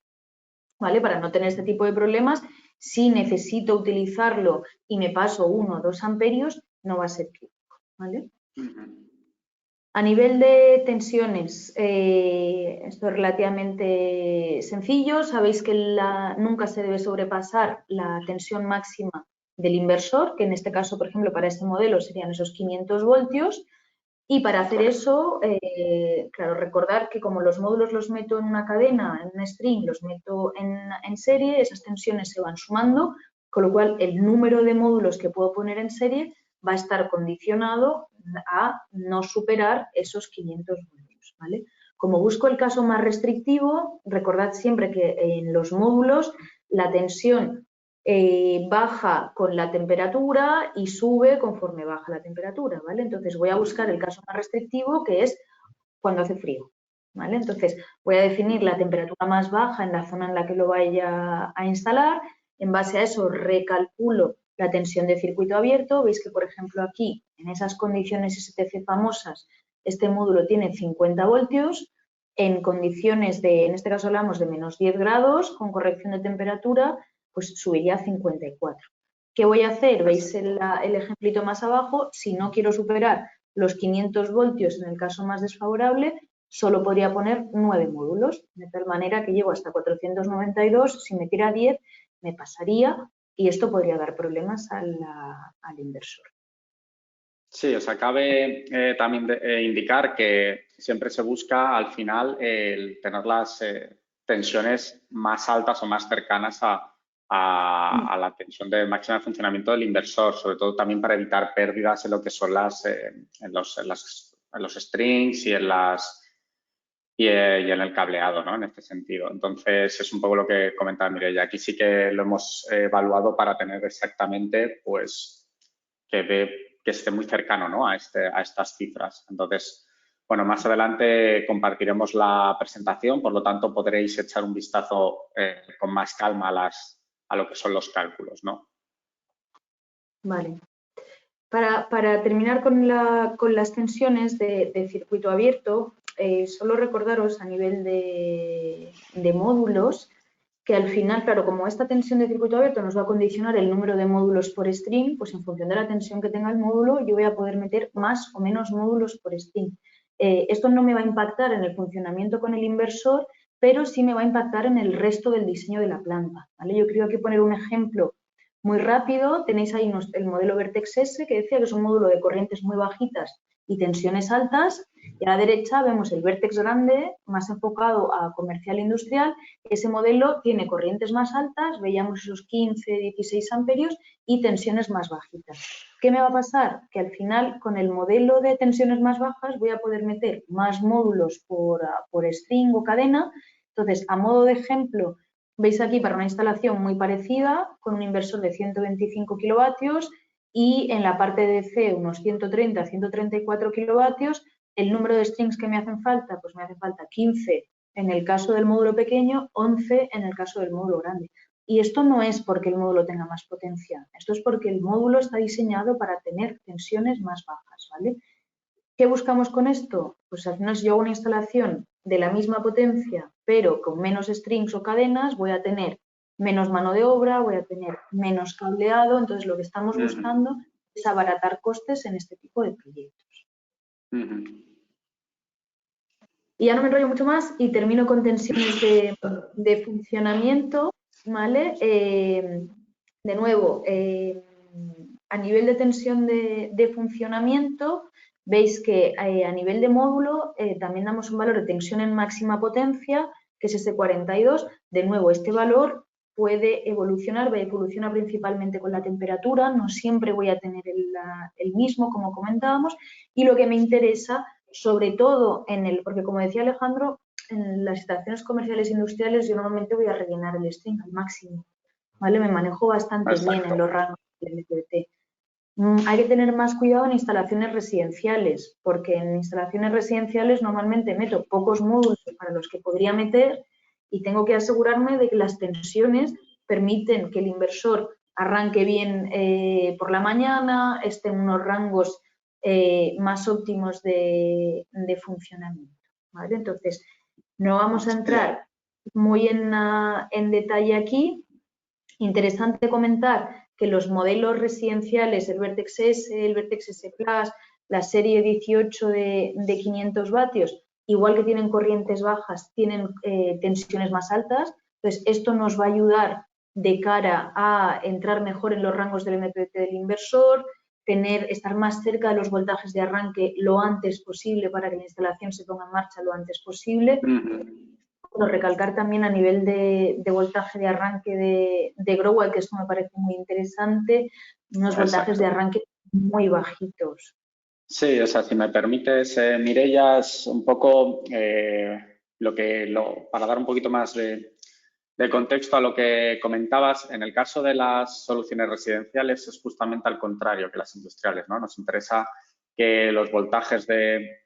¿vale? Para no tener este tipo de problemas. Si necesito utilizarlo y me paso 1 o 2 amperios, no va a ser crítico, ¿vale? A nivel de tensiones, esto es relativamente sencillo. Sabéis que nunca se debe sobrepasar la tensión máxima del inversor, que en este caso, por ejemplo, para este modelo serían esos 500 voltios. Y para hacer eso, claro, recordar que como los módulos los meto en una cadena, en un string, los meto en serie, esas tensiones se van sumando, con lo cual el número de módulos que puedo poner en serie va a estar condicionado a no superar esos 500 voltios, ¿vale? Como busco el caso más restrictivo, recordad siempre que en los módulos la tensión baja con la temperatura y sube conforme baja la temperatura, ¿vale? Entonces voy a buscar el caso más restrictivo, que es cuando hace frío, ¿vale? Entonces voy a definir la temperatura más baja en la zona en la que lo vaya a instalar. En base a eso recalculo la tensión de circuito abierto. Veis que, por ejemplo, aquí, en esas condiciones STC famosas, este módulo tiene 50 voltios. En condiciones de, en este caso hablamos de menos 10 grados, con corrección de temperatura, pues subiría a 54. ¿Qué voy a hacer? ¿Veis el ejemplito más abajo? Si no quiero superar los 500 voltios en el caso más desfavorable, solo podría poner 9 módulos, de tal manera que llego hasta 492. Si me tira 10, me pasaría y esto podría dar problemas al inversor. Sí, o sea, cabe también indicar que siempre se busca al final el tener las tensiones más altas o más cercanas a la tensión de máxima de funcionamiento del inversor, sobre todo también para evitar pérdidas en lo que son en los strings y en el cableado, ¿no? En este sentido. Entonces, es un poco lo que comentaba Mireia. Aquí sí que lo hemos evaluado para tener exactamente, pues, que esté muy cercano, ¿no? a estas cifras. Entonces, bueno, más adelante compartiremos la presentación, por lo tanto, podréis echar un vistazo con más calma a lo que son los cálculos, ¿no? Vale. Para terminar con las tensiones de circuito abierto, solo recordaros a nivel de módulos que al final, claro, como esta tensión de circuito abierto nos va a condicionar el número de módulos por string, pues en función de la tensión que tenga el módulo, yo voy a poder meter más o menos módulos por string. Esto no me va a impactar en el funcionamiento con el inversor, pero sí me va a impactar en el resto del diseño de la planta, ¿vale? Yo quiero aquí poner un ejemplo muy rápido. Tenéis ahí el modelo Vertex S, que decía que es un módulo de corrientes muy bajitas y tensiones altas. Y a la derecha vemos el Vertex grande, más enfocado a comercial industrial. Ese modelo tiene corrientes más altas, veíamos esos 15, 16 amperios y tensiones más bajitas. ¿Qué me va a pasar? Que al final, con el modelo de tensiones más bajas, voy a poder meter más módulos por string o cadena. Entonces, a modo de ejemplo, veis aquí para una instalación muy parecida, con un inversor de 125 kilovatios y en la parte de C unos 130, 134 kilovatios. El número de strings que me hacen falta, pues me hace falta 15 en el caso del módulo pequeño, 11 en el caso del módulo grande. Y esto no es porque el módulo tenga más potencia, esto es porque el módulo está diseñado para tener tensiones más bajas, ¿vale? ¿Qué buscamos con esto? Pues al final si yo hago una instalación de la misma potencia, pero con menos strings o cadenas, voy a tener menos mano de obra, voy a tener menos cableado. Entonces, lo que estamos buscando es abaratar costes en este tipo de proyectos. Y ya no me enrollo mucho más y termino con tensiones de funcionamiento, ¿vale? De nuevo, a nivel de tensión de funcionamiento, veis que a nivel de módulo también damos un valor de tensión en máxima potencia, que es ese 42. De nuevo, este valor puede evolucionar, evoluciona principalmente con la temperatura, no siempre voy a tener el mismo, como comentábamos, y lo que me interesa, sobre todo porque como decía Alejandro, en las instalaciones comerciales e industriales yo normalmente voy a rellenar el string al máximo, ¿vale? Me manejo bastante bien en los rangos del MPBT. Hay que tener más cuidado en instalaciones residenciales, porque en instalaciones residenciales normalmente meto pocos módulos para los que podría meter y tengo que asegurarme de que las tensiones permiten que el inversor arranque bien por la mañana, esté en unos rangos más óptimos de funcionamiento, ¿vale? Entonces, no vamos a entrar muy en detalle aquí. Interesante comentar que los modelos residenciales, el Vertex S, el Vertex S Plus, la serie 18 de 500 vatios, igual que tienen corrientes bajas, tienen tensiones más altas. Entonces, esto nos va a ayudar de cara a entrar mejor en los rangos del MPBT del inversor, estar más cerca de los voltajes de arranque lo antes posible para que la instalación se ponga en marcha lo antes posible. Recalcar también a nivel de voltaje de arranque de Growal, que esto me parece muy interesante, unos voltajes de arranque muy bajitos. Sí, o sea, si me permites, Mireia, es un poco para dar un poquito más de contexto a lo que comentabas, en el caso de las soluciones residenciales es justamente al contrario que las industriales, ¿no? Nos interesa que los voltajes de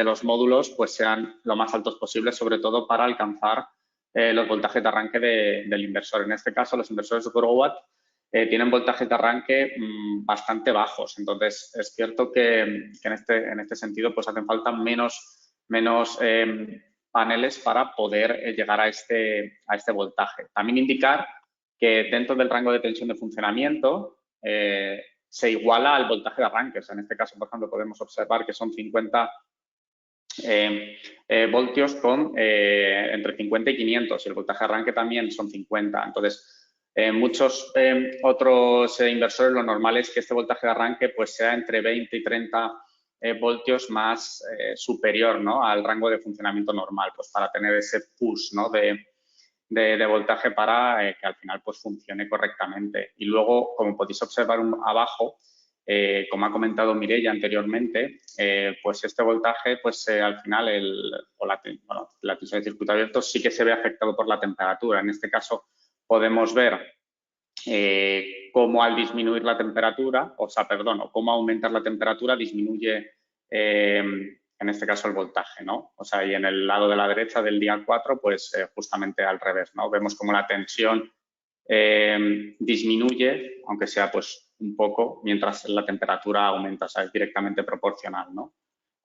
los módulos pues sean lo más altos posibles, sobre todo para alcanzar los voltajes de arranque del inversor. En este caso, los inversores de Growatt tienen voltajes de arranque bastante bajos. Entonces, es cierto que en este sentido pues hacen falta menos paneles para poder llegar a este voltaje. También indicar que dentro del rango de tensión de funcionamiento se iguala al voltaje de arranque. O sea, en este caso, por ejemplo, podemos observar que son 50 voltios con entre 50 y 500 y el voltaje de arranque también son 50. Entonces, muchos otros inversores lo normal es que este voltaje de arranque pues sea entre 20 y 30 voltios más superior, ¿no?, al rango de funcionamiento normal, pues para tener ese push, ¿no?, de voltaje para que al final pues funcione correctamente. Y luego, como podéis observar abajo, como ha comentado Mireia anteriormente, pues este voltaje, pues al final la tensión de circuito abierto sí que se ve afectado por la temperatura. En este caso podemos ver cómo al disminuir la temperatura, o cómo aumentar la temperatura disminuye en este caso el voltaje, ¿no? O sea, y en el lado de la derecha del día 4, pues justamente al revés, ¿no? Vemos como la tensión disminuye, aunque sea pues un poco, mientras la temperatura aumenta, o sea, es directamente proporcional, ¿no?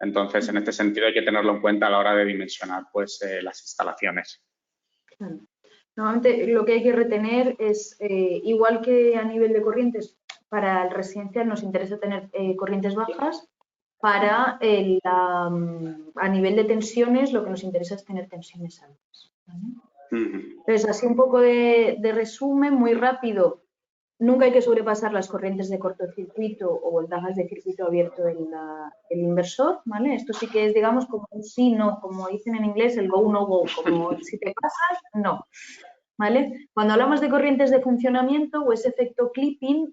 Entonces, en este sentido hay que tenerlo en cuenta a la hora de dimensionar pues las instalaciones. Claro. Normalmente lo que hay que retener es, igual que a nivel de corrientes, para el residencial nos interesa tener corrientes bajas, para a nivel de tensiones lo que nos interesa es tener tensiones altas, ¿vale? Entonces, así un poco de resumen, muy rápido. Nunca hay que sobrepasar las corrientes de cortocircuito o voltajes de circuito abierto del inversor, ¿vale? Esto sí que es, digamos, como un sí, no, como dicen en inglés, el go, no go, como si te pasas, no, ¿vale? Cuando hablamos de corrientes de funcionamiento o ese efecto clipping,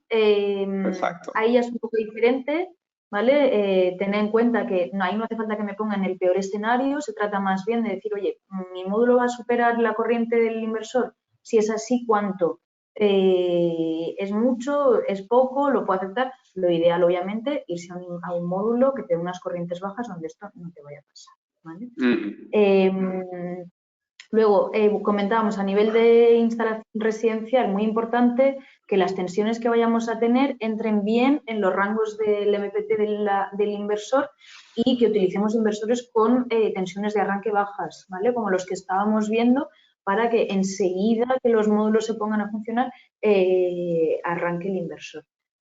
ahí ya es un poco diferente, ¿vale? Tened en cuenta que ahí no hace falta que me ponga en el peor escenario, se trata más bien de decir, oye, ¿mi módulo va a superar la corriente del inversor? Si es así, ¿cuánto? ¿Es mucho? ¿Es poco? ¿Lo puedo aceptar? Lo ideal, obviamente, irse a un módulo que te dé unas corrientes bajas donde esto no te vaya a pasar, ¿vale? Luego, comentábamos a nivel de instalación residencial, muy importante que las tensiones que vayamos a tener entren bien en los rangos del MPT del inversor y que utilicemos inversores con tensiones de arranque bajas, ¿vale? Como los que estábamos viendo, para que enseguida que los módulos se pongan a funcionar, arranque el inversor.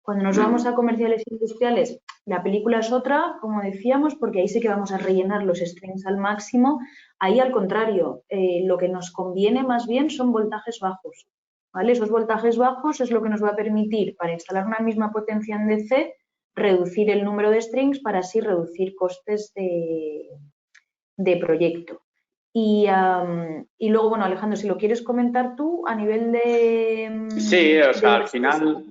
Cuando nos vamos a comerciales e industriales, la película es otra, como decíamos, porque ahí sí que vamos a rellenar los strings al máximo. Ahí, al contrario, lo que nos conviene más bien son voltajes bajos, ¿vale? Esos voltajes bajos es lo que nos va a permitir, para instalar una misma potencia en DC, reducir el número de strings para así reducir costes de proyecto. Y luego, bueno, Alejandro, si lo quieres comentar tú a nivel de... Sí, o sea, al inversores. final,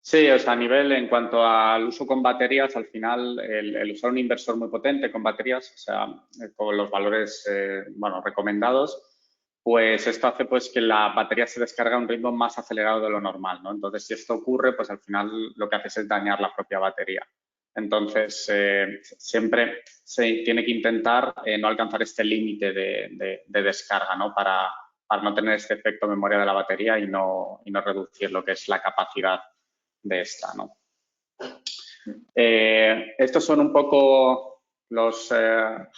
sí, o sea, a nivel en cuanto al uso con baterías, al final el usar un inversor muy potente con baterías, o sea, con los valores, bueno, recomendados, pues esto hace pues que la batería se descarga a un ritmo más acelerado de lo normal, ¿no? Entonces, si esto ocurre, pues al final lo que hace es dañar la propia batería. Entonces, siempre se tiene que intentar no alcanzar este límite de descarga, ¿no? Para no tener este efecto memoria de la batería y no reducir lo que es la capacidad de esta, ¿no? Estos son un poco los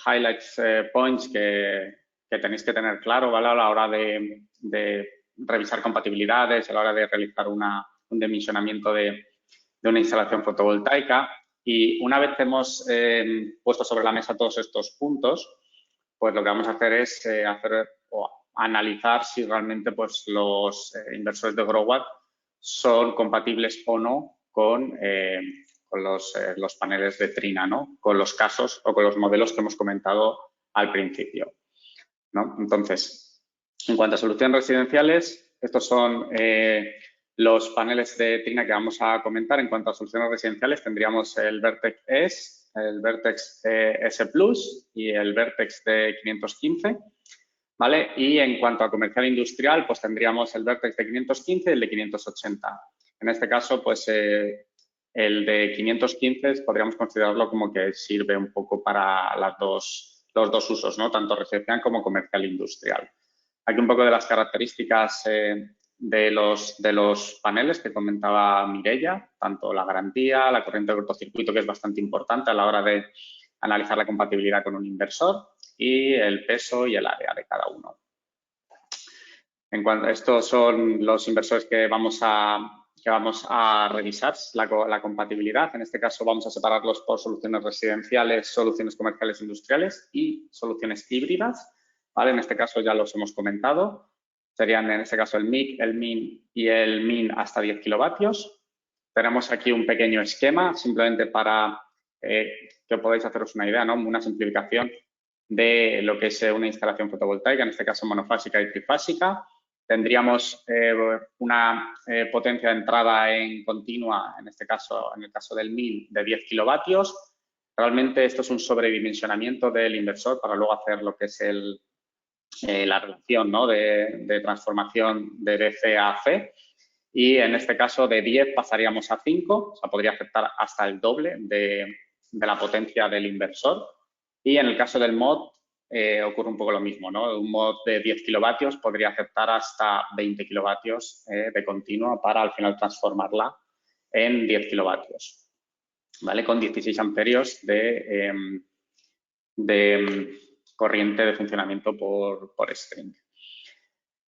highlights points que tenéis que tener claro, ¿vale? A la hora de revisar compatibilidades, a la hora de realizar un dimensionamiento de una instalación fotovoltaica. Y una vez que hemos puesto sobre la mesa todos estos puntos, pues lo que vamos a hacer es analizar si realmente pues, los inversores de GrowWatt son compatibles o no con los paneles de Trina, ¿no? Con los casos o con los modelos que hemos comentado al principio, ¿no? Entonces, en cuanto a soluciones residenciales, estos son los paneles de Trina que vamos a comentar. En cuanto a soluciones residenciales, tendríamos el Vertex S, el Vertex S Plus y el Vertex de 515, ¿vale? Y en cuanto a comercial industrial, pues tendríamos el Vertex de 515 y el de 580. En este caso, pues el de 515 podríamos considerarlo como que sirve un poco para los dos usos, ¿no? Tanto residencial como comercial industrial. Aquí un poco de las características de los paneles que comentaba Mireia, tanto la garantía, la corriente de cortocircuito, que es bastante importante a la hora de analizar la compatibilidad con un inversor, y el peso y el área de cada uno. En cuanto a estos son los inversores que vamos a revisar, la compatibilidad. En este caso vamos a separarlos por soluciones residenciales, soluciones comerciales industriales y soluciones híbridas, ¿vale? En este caso ya los hemos comentado. Serían en este caso el MIC, el MIN y el MIN hasta 10 kilovatios. Tenemos aquí un pequeño esquema simplemente para que podáis haceros una idea, ¿no? Una simplificación de lo que es una instalación fotovoltaica, en este caso monofásica y trifásica. Tendríamos una potencia de entrada en continua, en este caso, en el caso del MIN, de 10 kilovatios. Realmente esto es un sobredimensionamiento del inversor para luego hacer lo que es la relación, ¿no? de transformación de DC a AC. Y en este caso de 10 pasaríamos a 5, o sea, podría afectar hasta el doble de la potencia del inversor. Y en el caso del mod ocurre un poco lo mismo, ¿no? Un mod de 10 kilovatios podría afectar hasta 20 kilovatios de continuo para al final transformarla en 10 kilovatios, ¿vale? Con 16 amperios de corriente de funcionamiento por string.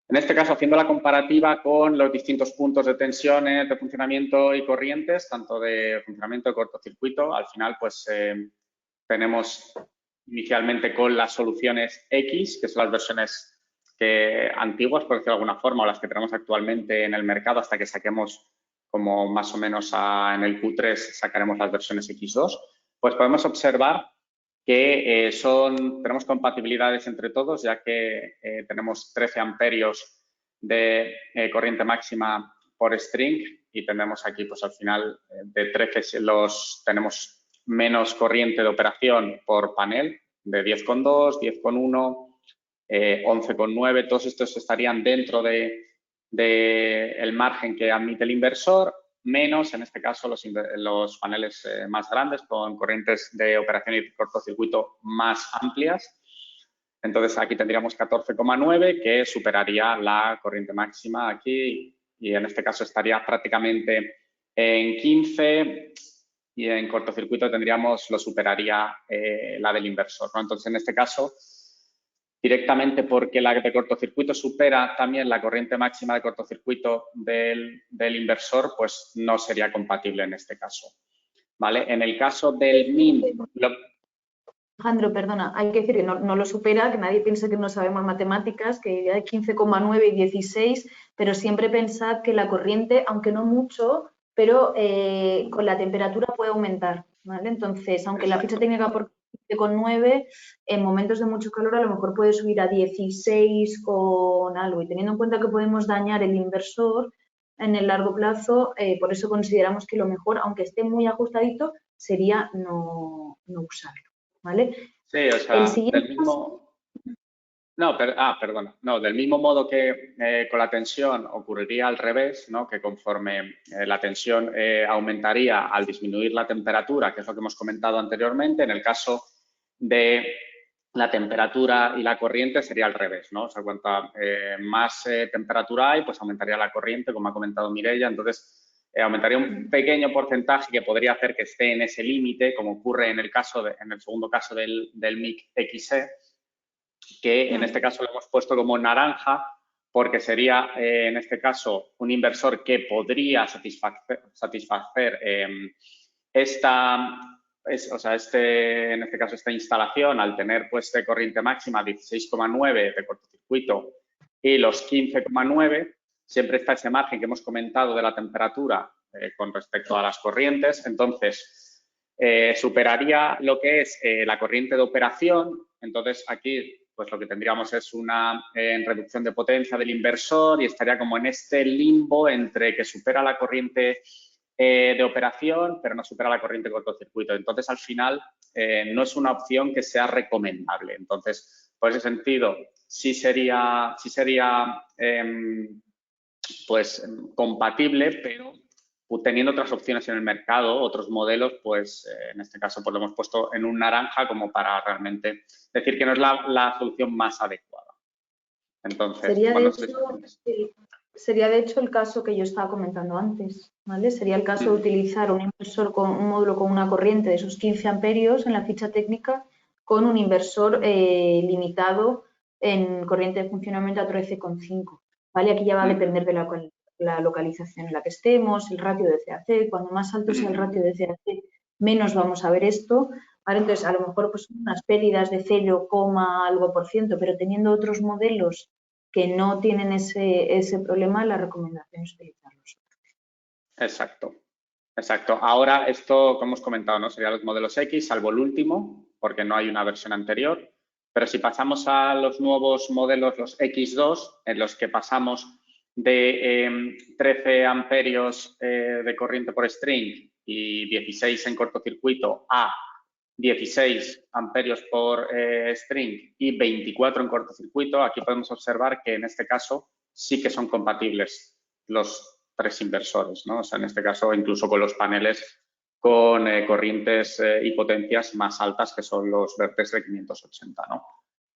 En este caso, haciendo la comparativa con los distintos puntos de tensiones, de funcionamiento y corrientes, tanto de funcionamiento de cortocircuito, al final pues tenemos inicialmente con las soluciones X, que son las versiones antiguas, por decirlo de alguna forma, o las que tenemos actualmente en el mercado hasta que saquemos como más o menos en el Q3 sacaremos las versiones X2, pues podemos observar que tenemos compatibilidades entre todos, ya que tenemos 13 amperios de corriente máxima por string y tenemos aquí, pues al final, de 13 tenemos menos corriente de operación por panel, de 10,2, 10,1, 11,9, todos estos estarían dentro del margen que admite el inversor, menos, en este caso, los paneles más grandes con corrientes de operación y cortocircuito más amplias. Entonces, aquí tendríamos 14,9 que superaría la corriente máxima aquí y en este caso estaría prácticamente en 15 y en cortocircuito lo superaría la del inversor, ¿no? Entonces, en este caso, directamente porque la de cortocircuito supera también la corriente máxima de cortocircuito del inversor, pues no sería compatible en este caso, ¿vale? En el caso del MIN... Alejandro, perdona, hay que decir que no lo supera, que nadie piense que no sabemos matemáticas, que ya hay 15,9 y 16, pero siempre pensad que la corriente, aunque no mucho, pero con la temperatura puede aumentar, ¿vale? Entonces, aunque la ficha técnica por 15,9, en momentos de mucho calor a lo mejor puede subir a 16 con algo. Y teniendo en cuenta que podemos dañar el inversor en el largo plazo, por eso consideramos que lo mejor, aunque esté muy ajustadito, sería no usarlo, ¿vale? Sí, o sea, del mismo... No, perdona. No, del mismo modo que con la tensión ocurriría al revés, ¿no? Que conforme la tensión aumentaría al disminuir la temperatura, que es lo que hemos comentado anteriormente, en el caso de la temperatura y la corriente sería al revés, ¿no? O sea, cuanta más temperatura hay, pues aumentaría la corriente, como ha comentado Mireia. Entonces, aumentaría un pequeño porcentaje que podría hacer que esté en ese límite, como ocurre en el segundo caso del MIC XE, que en este caso lo hemos puesto como naranja porque sería, en este caso, un inversor que podría satisfacer esta instalación al tener pues de corriente máxima 16,9 de cortocircuito y los 15,9, siempre está ese margen que hemos comentado de la temperatura con respecto a las corrientes. Entonces, superaría lo que es la corriente de operación. Entonces, aquí pues lo que tendríamos es una reducción de potencia del inversor y estaría como en este limbo entre que supera la corriente de operación, pero no supera la corriente de cortocircuito. Entonces, al final, no es una opción que sea recomendable. Entonces, por ese sentido, sí sería pues compatible, pero teniendo otras opciones en el mercado, otros modelos, pues en este caso pues lo hemos puesto en un naranja como para realmente decir que no es la solución más adecuada. Entonces, sería de hecho el caso que yo estaba comentando antes, ¿vale? Sería el caso de utilizar un inversor con un módulo con una corriente de esos 15 amperios en la ficha técnica con un inversor limitado en corriente de funcionamiento a 13,5, ¿vale? Aquí ya va a depender de la localización en la que estemos, el ratio de CAC. Cuando más alto sea el ratio de CAC, menos vamos a ver esto, ¿vale? Entonces, a lo mejor pues unas pérdidas de 0, algo por ciento, pero teniendo otros modelos que no tienen ese problema, la recomendación es utilizarlos. Exacto. Ahora, esto, como hemos comentado, ¿no? Serían los modelos X, salvo el último, porque no hay una versión anterior. Pero si pasamos a los nuevos modelos, los X2, en los que pasamos de 13 amperios de corriente por string y 16 en cortocircuito a 16 amperios por string y 24 en cortocircuito, aquí podemos observar que en este caso sí que son compatibles los tres inversores, ¿no? O sea, en este caso incluso con los paneles con corrientes y potencias más altas, que son los Vertex de 580, ¿no?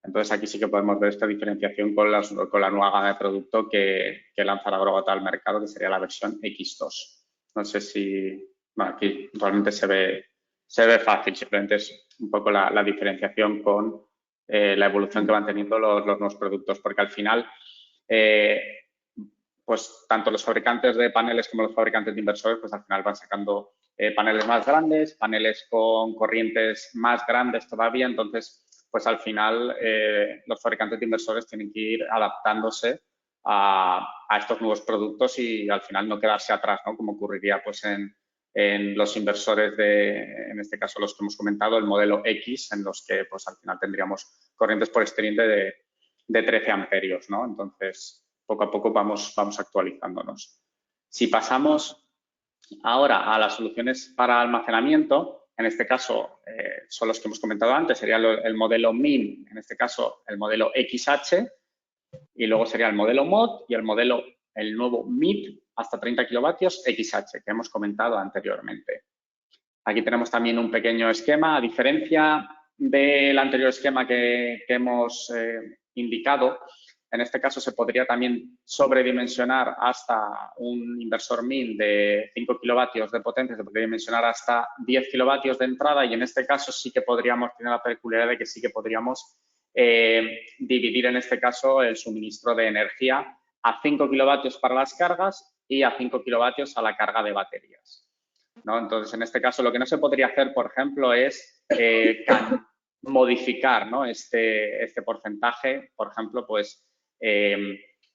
Entonces, aquí sí que podemos ver esta diferenciación con la nueva gama de producto que lanza la Brobata al mercado, que sería la versión X2. No sé si... Bueno, aquí realmente se ve fácil, simplemente es un poco la diferenciación con la evolución que van teniendo los nuevos productos, porque al final, pues tanto los fabricantes de paneles como los fabricantes de inversores, pues al final van sacando paneles más grandes, paneles con corrientes más grandes todavía. Entonces, pues al final los fabricantes de inversores tienen que ir adaptándose a estos nuevos productos y al final no quedarse atrás, ¿no? Como ocurriría pues en los inversores en este caso los que hemos comentado, el modelo X, en los que pues al final tendríamos corrientes por string de 13 amperios, ¿no? Entonces, poco a poco vamos actualizándonos. Si pasamos ahora a las soluciones para almacenamiento, en este caso son los que hemos comentado antes, sería el modelo MIN, en este caso el modelo XH, y luego sería el modelo MOD y el nuevo MID hasta 30 kilovatios XH, que hemos comentado anteriormente. Aquí tenemos también un pequeño esquema. A diferencia del anterior esquema que hemos indicado, en este caso se podría también sobredimensionar hasta un inversor MIN de 5 kilovatios de potencia, se podría dimensionar hasta 10 kilovatios de entrada y en este caso sí que podríamos tener la peculiaridad de que sí que podríamos dividir en este caso el suministro de energía a 5 kilovatios para las cargas y a 5 kilovatios a la carga de baterías, ¿no? Entonces, en este caso, lo que no se podría hacer, por ejemplo, es modificar, ¿no? este porcentaje, por ejemplo, pues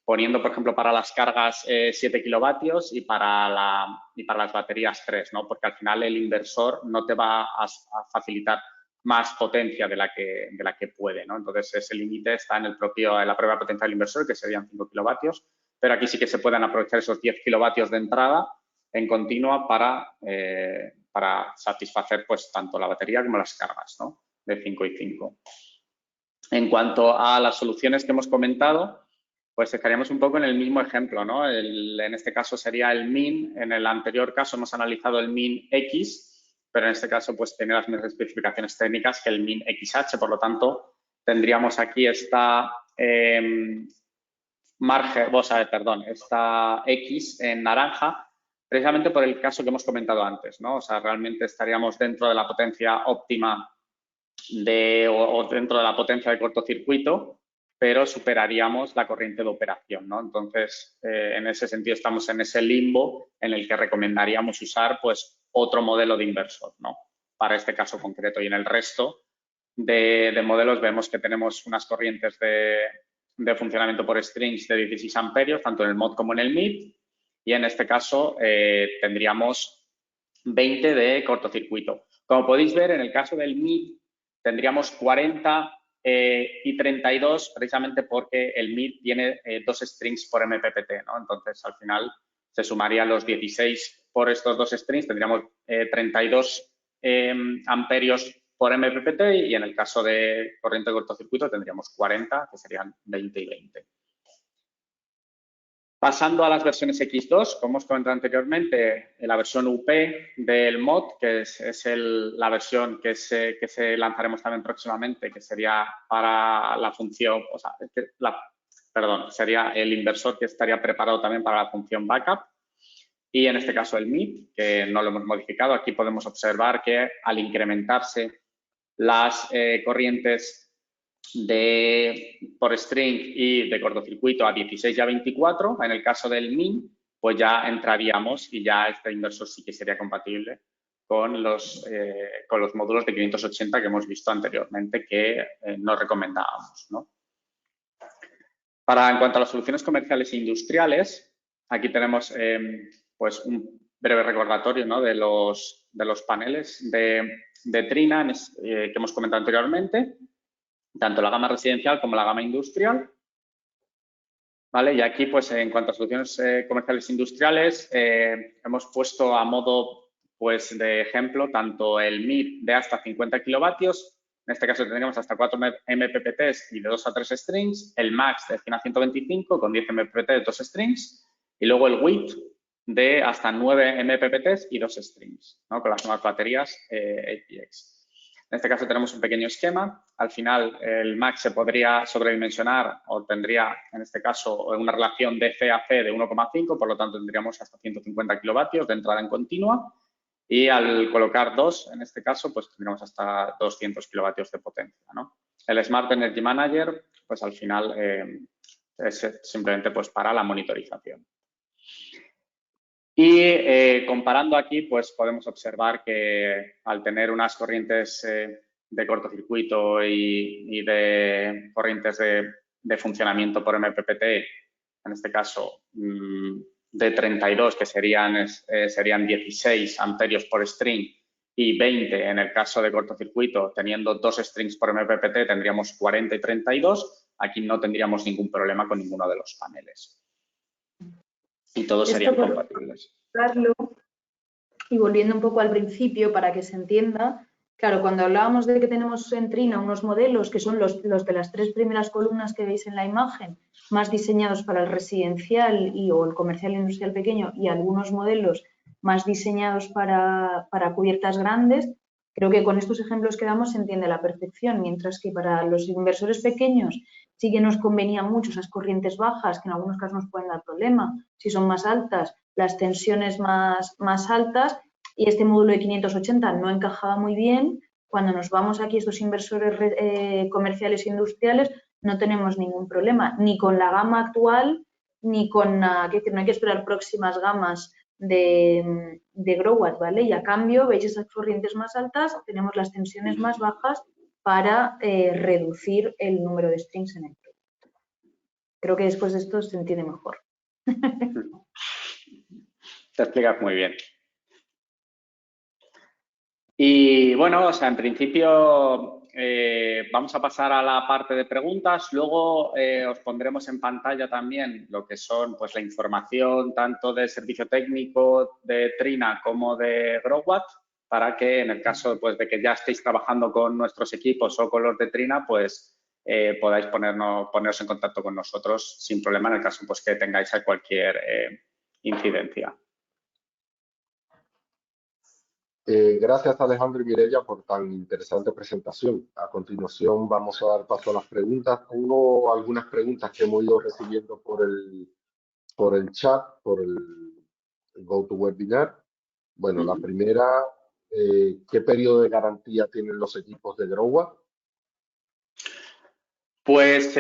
poniendo, por ejemplo, para las cargas 7 kilovatios y para las baterías 3, ¿no? Porque al final el inversor no te va a facilitar más potencia de la que puede, ¿no? Entonces, ese límite está en la propia potencia del inversor, que serían 5 kilovatios, pero aquí sí que se pueden aprovechar esos 10 kilovatios de entrada en continua para satisfacer pues tanto la batería como las cargas, ¿no? De 5 y 5. En cuanto a las soluciones que hemos comentado, pues estaríamos un poco en el mismo ejemplo, ¿no? En este caso sería el min. En el anterior caso hemos analizado el min X, pero en este caso pues tiene las mismas especificaciones técnicas que el min XH. Por lo tanto, tendríamos aquí esta esta X en naranja, precisamente por el caso que hemos comentado antes, ¿no? O sea, realmente estaríamos dentro de la potencia óptima o dentro de la potencia de cortocircuito, pero superaríamos la corriente de operación, ¿no? Entonces, en ese sentido estamos en ese limbo en el que recomendaríamos usar pues otro modelo de inversor, ¿no? Para este caso concreto. Y en el resto de modelos vemos que tenemos unas corrientes de funcionamiento por strings de 16 amperios, tanto en el mod como en el mid, y en este caso tendríamos 20 de cortocircuito. Como podéis ver, en el caso del mid tendríamos 40 y 32, precisamente porque el mid tiene 2 strings por MPPT, ¿no? Entonces, al final se sumarían los 16 por estos 2 strings, tendríamos 32 amperios por MPPT, y en el caso de corriente de cortocircuito tendríamos 40, que serían 20 y 20. Pasando a las versiones X2, como os comentado anteriormente, la versión UP del mod, que es la versión que se lanzaremos también próximamente, que sería para la función, o sea, sería el inversor que estaría preparado también para la función backup. Y en este caso el mid, que no lo hemos modificado. Aquí podemos observar que al incrementarse las corrientes por string y de cortocircuito a 16 y a 24, en el caso del min, pues ya entraríamos y ya este inversor sí que sería compatible con los módulos de 580 que hemos visto anteriormente, que no recomendábamos, ¿no? En cuanto a las soluciones comerciales e industriales, aquí tenemos pues un breve recordatorio, ¿no? de los paneles de Trina que hemos comentado anteriormente, tanto la gama residencial como la gama industrial. ¿Vale? Y aquí, pues, en cuanto a soluciones comerciales e industriales, hemos puesto a modo pues, de ejemplo tanto el mid de hasta 50 kilovatios, en este caso tendríamos hasta 4 MPPTs y de 2 a 3 strings, el max de 100 a 125 con 10 MPPT de 2 strings, y luego el width de hasta 9 MPPTs y 2 strings, ¿no? Con las nuevas baterías APX. En este caso tenemos un pequeño esquema. Al final el max se podría sobredimensionar o tendría, en este caso, una relación de C a C de 1,5, por lo tanto tendríamos hasta 150 kilovatios de entrada en continua, y al colocar 2, en este caso, pues tendríamos hasta 200 kilovatios de potencia, ¿no? El Smart Energy Manager, pues al final es simplemente pues para la monitorización. Y comparando aquí, pues podemos observar que al tener unas corrientes de cortocircuito y de corrientes de funcionamiento por MPPT, en este caso de 32, que serían 16 amperios por string, y 20 en el caso de cortocircuito, teniendo 2 strings por MPPT, tendríamos 40 y 32. Aquí no tendríamos ningún problema con ninguno de los paneles. Y todos serían compatibles. Y volviendo un poco al principio para que se entienda, claro, cuando hablábamos de que tenemos en Trina unos modelos que son los de las 3 primeras columnas que veis en la imagen, más diseñados para el residencial o el comercial industrial pequeño, y algunos modelos más diseñados para cubiertas grandes, creo que con estos ejemplos que damos se entiende a la perfección, mientras que para los inversores pequeños sí que nos convenían mucho esas corrientes bajas, que en algunos casos nos pueden dar problema. Si son más altas, las tensiones más altas, y este módulo de 580 no encajaba muy bien. Cuando nos vamos aquí a estos inversores comerciales e industriales, no tenemos ningún problema, ni con la gama actual, ni con, no hay que esperar próximas gamas de Growatt, ¿vale? Y a cambio, veis esas corrientes más altas, tenemos las tensiones más bajas para reducir el número de strings en el producto. Creo que después de esto se entiende mejor. Te explicas muy bien. Y bueno, o sea, en principio vamos a pasar a la parte de preguntas. Luego os pondremos en pantalla también lo que son pues la información tanto del servicio técnico de Trina como de GrowWatt, para que en el caso pues, de que ya estéis trabajando con nuestros equipos o con los de Trina, pues podáis poneros en contacto con nosotros sin problema en el caso pues, que tengáis cualquier incidencia. Gracias, Alejandro y Mireia, por tan interesante presentación. A continuación vamos a dar paso a las preguntas. Tengo algunas preguntas que hemos ido recibiendo por el chat, por el GoToWebinar. Bueno, la primera, ¿qué periodo de garantía tienen los equipos de GrowWatt? Pues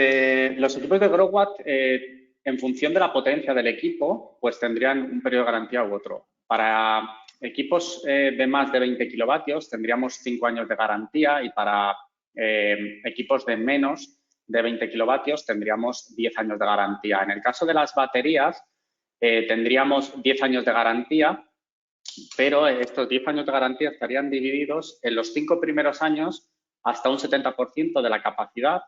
los equipos de GrowWatt, en función de la potencia del equipo, pues tendrían un periodo de garantía u otro. Para equipos de más de 20 kilovatios tendríamos 5 años de garantía y para equipos de menos de 20 kilovatios tendríamos 10 años de garantía. En el caso de las baterías tendríamos 10 años de garantía, pero estos 10 años de garantía estarían divididos en los 5 primeros años hasta un 70% de la capacidad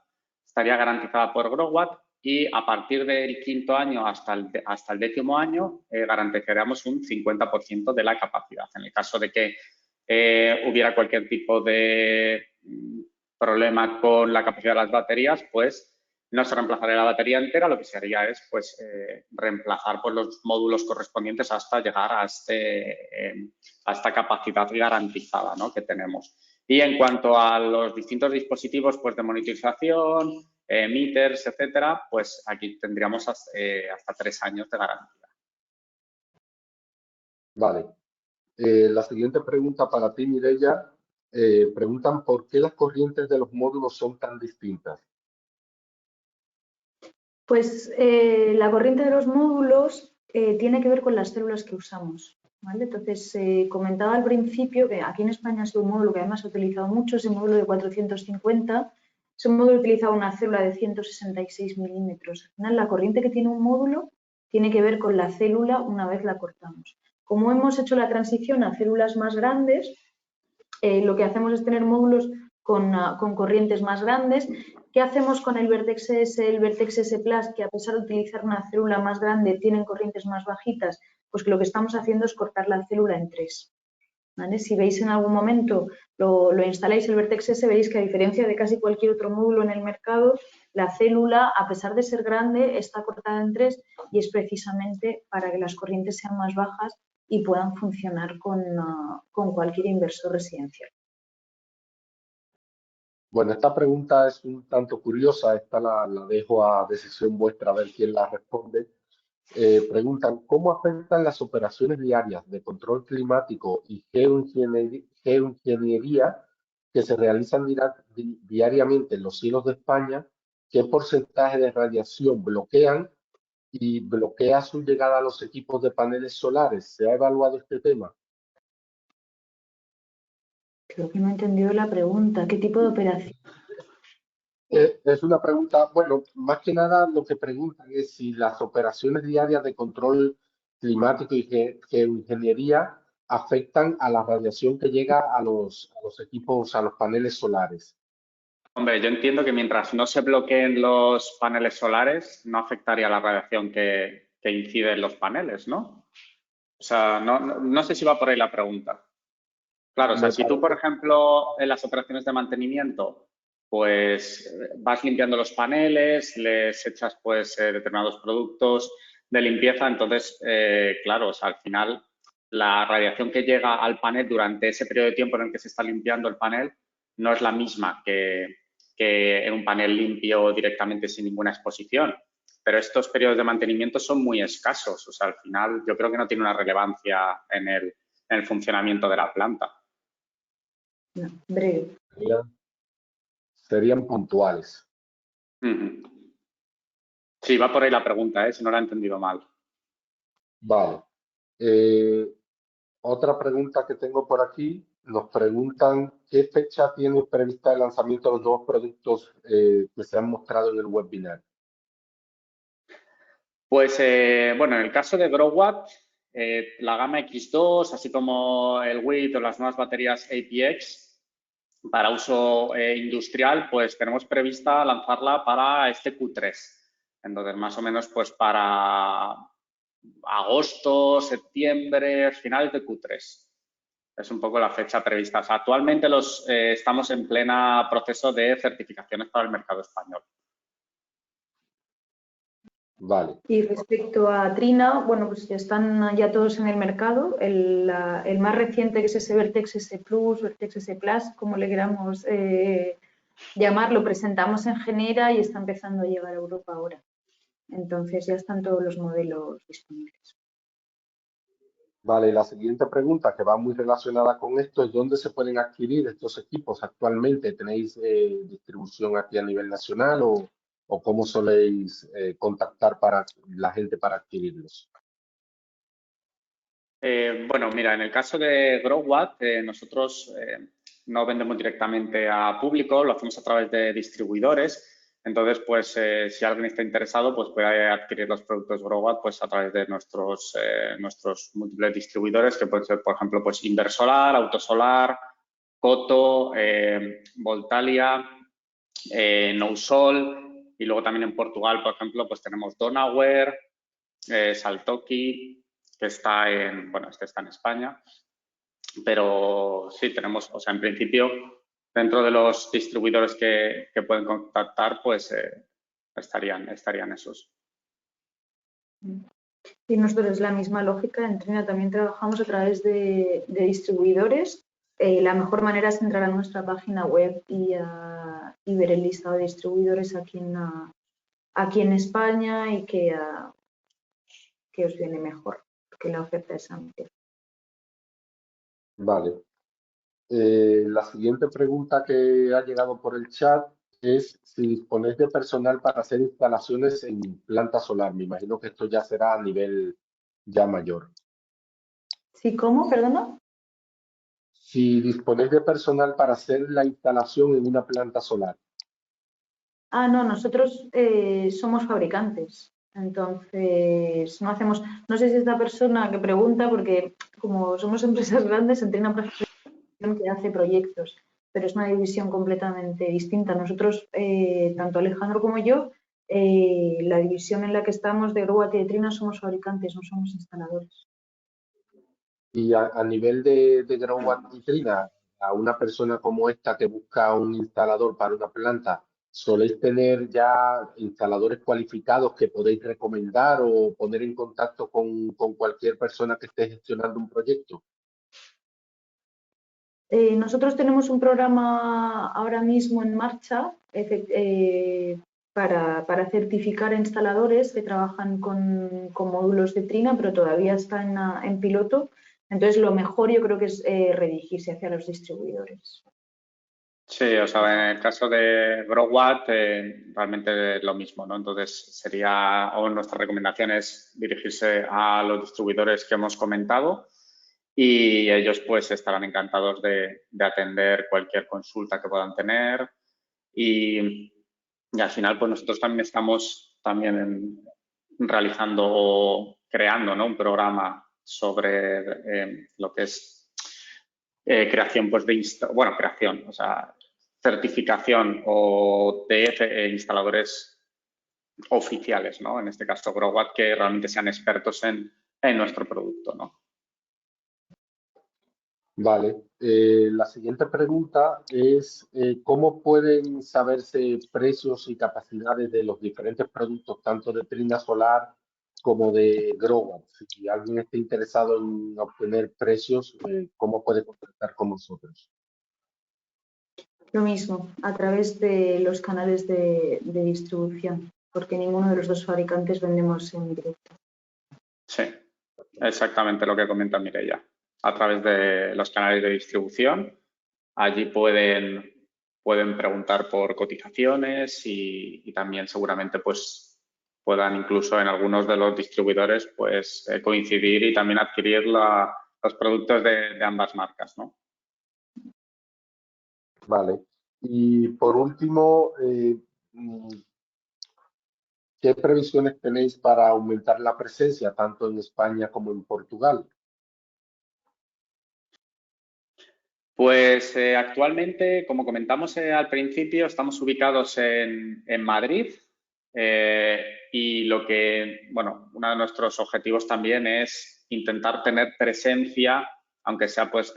estaría garantizada por GrowWatt y a partir del quinto año hasta el 10º año garantizaríamos un 50% de la capacidad. En el caso de que hubiera cualquier tipo de problema con la capacidad de las baterías, pues no se reemplazaría la batería entera, lo que se haría es pues, reemplazar pues, los módulos correspondientes hasta llegar a esta capacidad garantizada, ¿no?, que tenemos. Y en cuanto a los distintos dispositivos pues, de monitorización, meters, etcétera, pues aquí tendríamos hasta 3 años de garantía. Vale. La siguiente pregunta para ti, Mireia. Preguntan por qué las corrientes de los módulos son tan distintas. Pues la corriente de los módulos tiene que ver con las células que usamos, ¿vale? Entonces, comentaba al principio que aquí en España ha sido un módulo que además se ha utilizado mucho, ese módulo de 450, ese módulo utilizaba una célula de 166 milímetros. Al final, la corriente que tiene un módulo tiene que ver con la célula una vez la cortamos. Como hemos hecho la transición a células más grandes, lo que hacemos es tener módulos con corrientes más grandes. ¿Qué hacemos con el Vertex S, el Vertex S Plus, que a pesar de utilizar una célula más grande tienen corrientes más bajitas? Pues que lo que estamos haciendo es cortar la célula en 3. ¿Vale? Si veis en algún momento, lo instaláis el Vertex S, veréis que a diferencia de casi cualquier otro módulo en el mercado, la célula, a pesar de ser grande, está cortada en 3 y es precisamente para que las corrientes sean más bajas y puedan funcionar con cualquier inversor residencial. Bueno, esta pregunta es un tanto curiosa, esta la dejo a decisión vuestra a ver quién la responde. Preguntan, ¿cómo afectan las operaciones diarias de control climático y geoingeniería que se realizan diariamente en los cielos de España? ¿Qué porcentaje de radiación bloquean y bloquea su llegada a los equipos de paneles solares? ¿Se ha evaluado este tema? Creo que no he entendido la pregunta. ¿Qué tipo de operación? Es una pregunta, bueno, más que nada lo que preguntan es si las operaciones diarias de control climático y geoingeniería afectan a la radiación que llega a los equipos, a los paneles solares. Hombre, yo entiendo que mientras no se bloqueen los paneles solares, no afectaría la radiación que incide en los paneles, ¿no? O sea, no sé si va por ahí la pregunta. Claro, o sea, si tú, por ejemplo, en las operaciones de mantenimiento, pues vas limpiando los paneles, les echas pues determinados productos de limpieza, entonces, claro, o sea, al final la radiación que llega al panel durante ese periodo de tiempo en el que se está limpiando el panel no es la misma que en un panel limpio directamente sin ninguna exposición. Pero estos periodos de mantenimiento son muy escasos, o sea, al final yo creo que no tiene una relevancia en el funcionamiento de la planta. No, breve. Serían puntuales. Sí, va por ahí la pregunta, si no la he entendido mal. Vale. Otra pregunta que tengo por aquí, nos preguntan qué fecha tiene prevista el lanzamiento de los nuevos productos que se han mostrado en el webinar. Pues, bueno, en el caso de GrowWatt, la gama X2, así como el WIT o las nuevas baterías APX para uso industrial, pues tenemos prevista lanzarla para este Q3. Entonces, más o menos, pues para agosto, septiembre, finales de Q3. Es un poco la fecha prevista. O sea, actualmente estamos en pleno proceso de certificaciones para el mercado español. Vale. Y respecto a Trina, bueno, pues ya están ya todos en el mercado. El más reciente, que es ese Vertex S Plus, Vertex S Plus, como le queramos llamar, lo presentamos en Genera y está empezando a llegar a Europa ahora. Entonces ya están todos los modelos disponibles. Vale, la siguiente pregunta que va muy relacionada con esto es ¿dónde se pueden adquirir estos equipos actualmente? ¿Tenéis distribución aquí a nivel nacional o cómo soléis contactar para la gente para adquirirlos? Bueno, mira, en el caso de GrowWatt, nosotros no vendemos directamente a público, lo hacemos a través de distribuidores. Entonces, pues, si alguien está interesado, pues puede adquirir los productos GrowWatt pues, a través de nuestros múltiples distribuidores, que pueden ser, por ejemplo, pues Inversolar, Autosolar, Coto, Voltalia, NoSol, y luego también en Portugal, por ejemplo, pues tenemos Donauer, Saltoki, que está está en España, pero sí tenemos, o sea, en principio, dentro de los distribuidores que pueden contactar, pues estarían esos. Y nosotros es la misma lógica. En Trina también trabajamos a través de distribuidores. La mejor manera es entrar a nuestra página web y ver el listado de distribuidores aquí en España y que os viene mejor, porque la oferta es amplia. Vale. La siguiente pregunta que ha llegado por el chat es si disponéis de personal para hacer instalaciones en planta solar. Me imagino que esto ya será a nivel ya mayor. ¿Sí, cómo? ¿Perdona? Si disponéis de personal para hacer la instalación en una planta solar. Ah, no, nosotros somos fabricantes. Entonces, no sé si esta persona que pregunta, porque como somos empresas grandes, Trina una que hace proyectos, pero es una división completamente distinta. Nosotros, tanto Alejandro como yo, la división en la que estamos de GrowWatt y de Trina somos fabricantes, no somos instaladores. Y a nivel de GrowWatt y Trina, a una persona como esta que busca un instalador para una planta, ¿soléis tener ya instaladores cualificados que podéis recomendar o poner en contacto con cualquier persona que esté gestionando un proyecto? Nosotros tenemos un programa ahora mismo en marcha para certificar instaladores que trabajan con módulos de Trina, pero todavía está en piloto. Entonces, lo mejor yo creo que es redirigirse hacia los distribuidores. Sí, o sea, en el caso de GrowWatt, realmente lo mismo, ¿no? Entonces, nuestra recomendación es dirigirse a los distribuidores que hemos comentado y ellos pues estarán encantados de atender cualquier consulta que puedan tener y al final pues nosotros también estamos realizando o creando, ¿no? Un programa sobre lo que es creación pues creación, o sea, certificación o de instaladores oficiales, ¿no? En este caso GrowWatt, que realmente sean expertos en nuestro producto, ¿no? Vale. La siguiente pregunta es ¿cómo pueden saberse precios y capacidades de los diferentes productos, tanto de Trina Solar como de GrowWatt? Si alguien está interesado en obtener precios, ¿cómo puede contactar con nosotros? Lo mismo, a través de los canales de distribución, porque ninguno de los dos fabricantes vendemos en directo. Sí, exactamente lo que comenta Mireia. A través de los canales de distribución, allí pueden preguntar por cotizaciones y también seguramente pues puedan incluso en algunos de los distribuidores pues coincidir y también adquirir los productos de ambas marcas, ¿no? Vale. Y por último, ¿Qué previsiones tenéis para aumentar la presencia tanto en España como en Portugal? Pues actualmente, como comentamos al principio, estamos ubicados en Madrid y bueno, uno de nuestros objetivos también es intentar tener presencia, aunque sea pues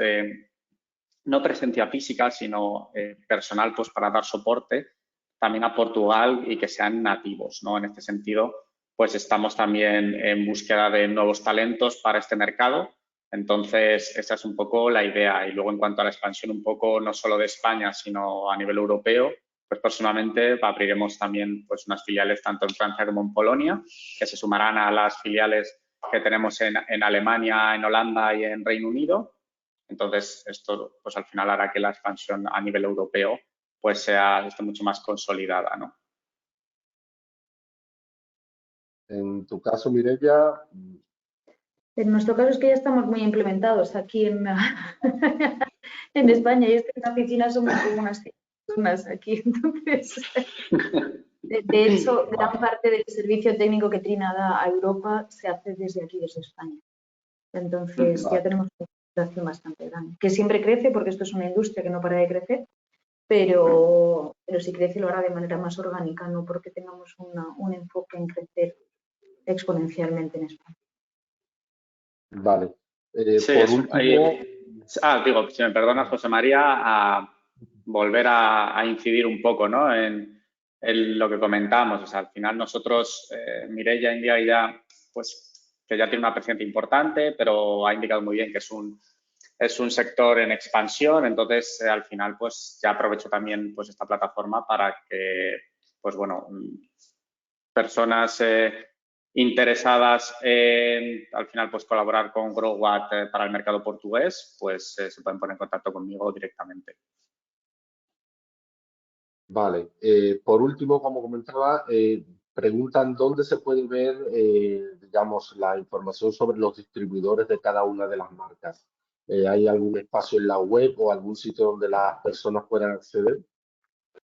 no presencia física, sino personal, pues para dar soporte también a Portugal y que sean nativos, ¿no? En este sentido, pues estamos también en búsqueda de nuevos talentos para este mercado. Entonces, esa es un poco la idea. Y luego, en cuanto a la expansión un poco no solo de España, sino a nivel europeo, pues próximamente abriremos también pues unas filiales tanto en Francia como en Polonia, que se sumarán a las filiales que tenemos en Alemania, en Holanda y en Reino Unido. Entonces, esto pues al final hará que la expansión a nivel europeo pues esté mucho más consolidada, ¿no? En tu caso, Mireia, En nuestro caso es que ya estamos muy implementados aquí en España, y es que en la oficina somos como unas 100 personas aquí, entonces, de hecho, gran parte del servicio técnico que Trina da a Europa se hace desde aquí, desde España. Entonces, ya tenemos una operación bastante grande, que siempre crece porque esto es una industria que no para de crecer, pero si crece lo hará de manera más orgánica, no porque tengamos un enfoque en crecer exponencialmente en España. vale. Sí, Por último, digo, si me perdonas, José María, a volver a incidir un poco, ¿no? En lo que comentamos. O sea, al final nosotros, Mireia India ya, pues, que ya tiene una presencia importante, pero ha indicado muy bien que es un sector en expansión. Entonces, al final, pues, ya aprovecho también pues esta plataforma para que, pues, bueno, personas interesadas en, al final, pues colaborar con GrowWatt para el mercado portugués, pues se pueden poner en contacto conmigo directamente. vale. Por último, como comentaba, preguntan dónde se puede ver, digamos, la información sobre los distribuidores de cada una de las marcas. ¿Hay algún espacio en la web o algún sitio donde las personas puedan acceder?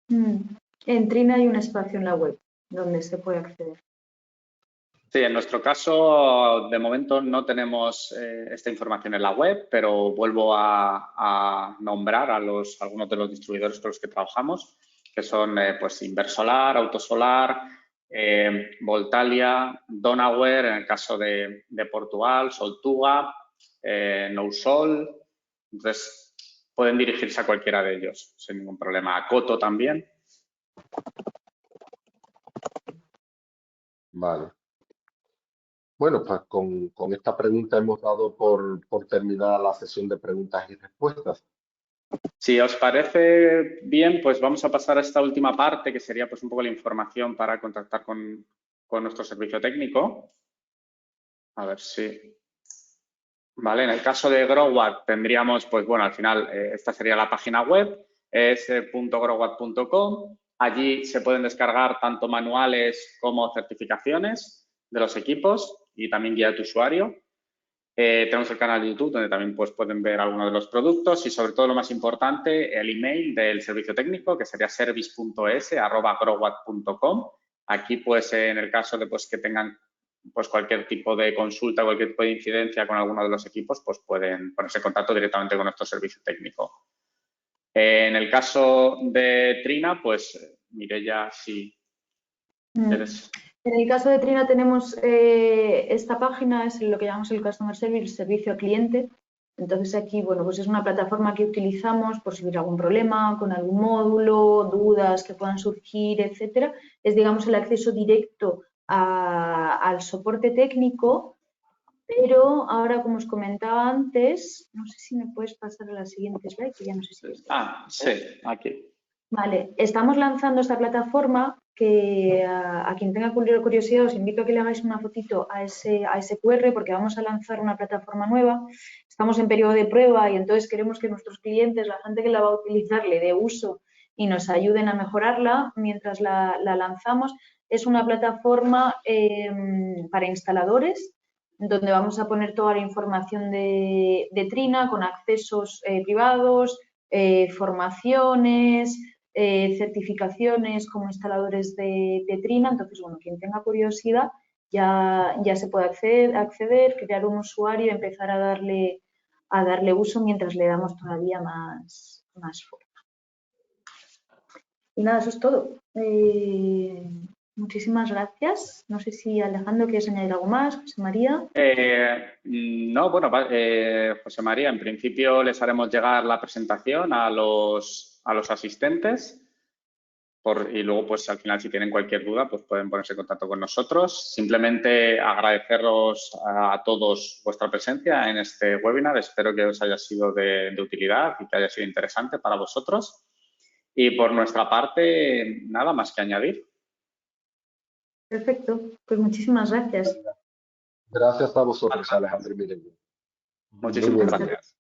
En Trina hay un espacio en la web donde se puede acceder. Sí, en nuestro caso, de momento no tenemos esta información en la web, pero vuelvo a nombrar a algunos de los distribuidores con los que trabajamos, que son pues Inversolar, Autosolar, Voltalia, Donauer, en el caso de Portugal, Soltuga, Nousol. Entonces, pueden dirigirse a cualquiera de ellos sin ningún problema. A Coto también. Vale. Bueno, pues con esta pregunta hemos dado por terminada la sesión de preguntas y respuestas. Si os parece bien, pues vamos a pasar a esta última parte, que sería pues un poco la información para contactar con nuestro servicio técnico. A ver si... Vale, en el caso de GrowWatt tendríamos, pues bueno, al final esta sería la página web, es .growwatt.com. Allí se pueden descargar tanto manuales como certificaciones de los equipos y también guía de usuario. Tenemos el canal de YouTube donde también pues, pueden ver algunos de los productos y sobre todo lo más importante, el email del servicio técnico que sería service.es@growwatt.com. Aquí pues en el caso de pues que tengan pues cualquier tipo de consulta, cualquier tipo de incidencia con alguno de los equipos, pues pueden ponerse en contacto directamente con nuestro servicio técnico. En el caso de Trina, pues Mireia, si quieres. En el caso de Trina tenemos esta página, es lo que llamamos el Customer Service, el servicio al cliente. Entonces aquí, bueno, pues es una plataforma que utilizamos por si hubiera algún problema con algún módulo, dudas que puedan surgir, etcétera. Es, digamos, el acceso directo al soporte técnico, pero ahora, como os comentaba antes, no sé si me puedes pasar a la siguiente slide, que ya no sé si... Sí, aquí. Vale, estamos lanzando esta plataforma que a quien tenga curiosidad os invito a que le hagáis una fotito a ese QR porque vamos a lanzar una plataforma nueva. Estamos en periodo de prueba y entonces queremos que nuestros clientes, la gente que la va a utilizar, le dé uso y nos ayuden a mejorarla mientras la lanzamos. Es una plataforma para instaladores donde vamos a poner toda la información de Trina con accesos privados, formaciones, certificaciones como instaladores de Trina. Entonces, bueno, quien tenga curiosidad ya se puede acceder, crear un usuario y empezar a darle uso mientras le damos todavía más forma. Y nada, eso es todo. Muchísimas gracias. No sé si Alejandro quieres añadir algo más, José María. No, bueno, José María, en principio les haremos llegar la presentación a los asistentes y luego, pues al final, si tienen cualquier duda, pues pueden ponerse en contacto con nosotros. Simplemente agradeceros a todos vuestra presencia en este webinar. Espero que os haya sido de utilidad y que haya sido interesante para vosotros. Y por nuestra parte, nada más que añadir. Perfecto, pues muchísimas gracias. Gracias a vosotros, Alejandro y Mireia. Muchísimas gracias.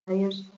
Adiós.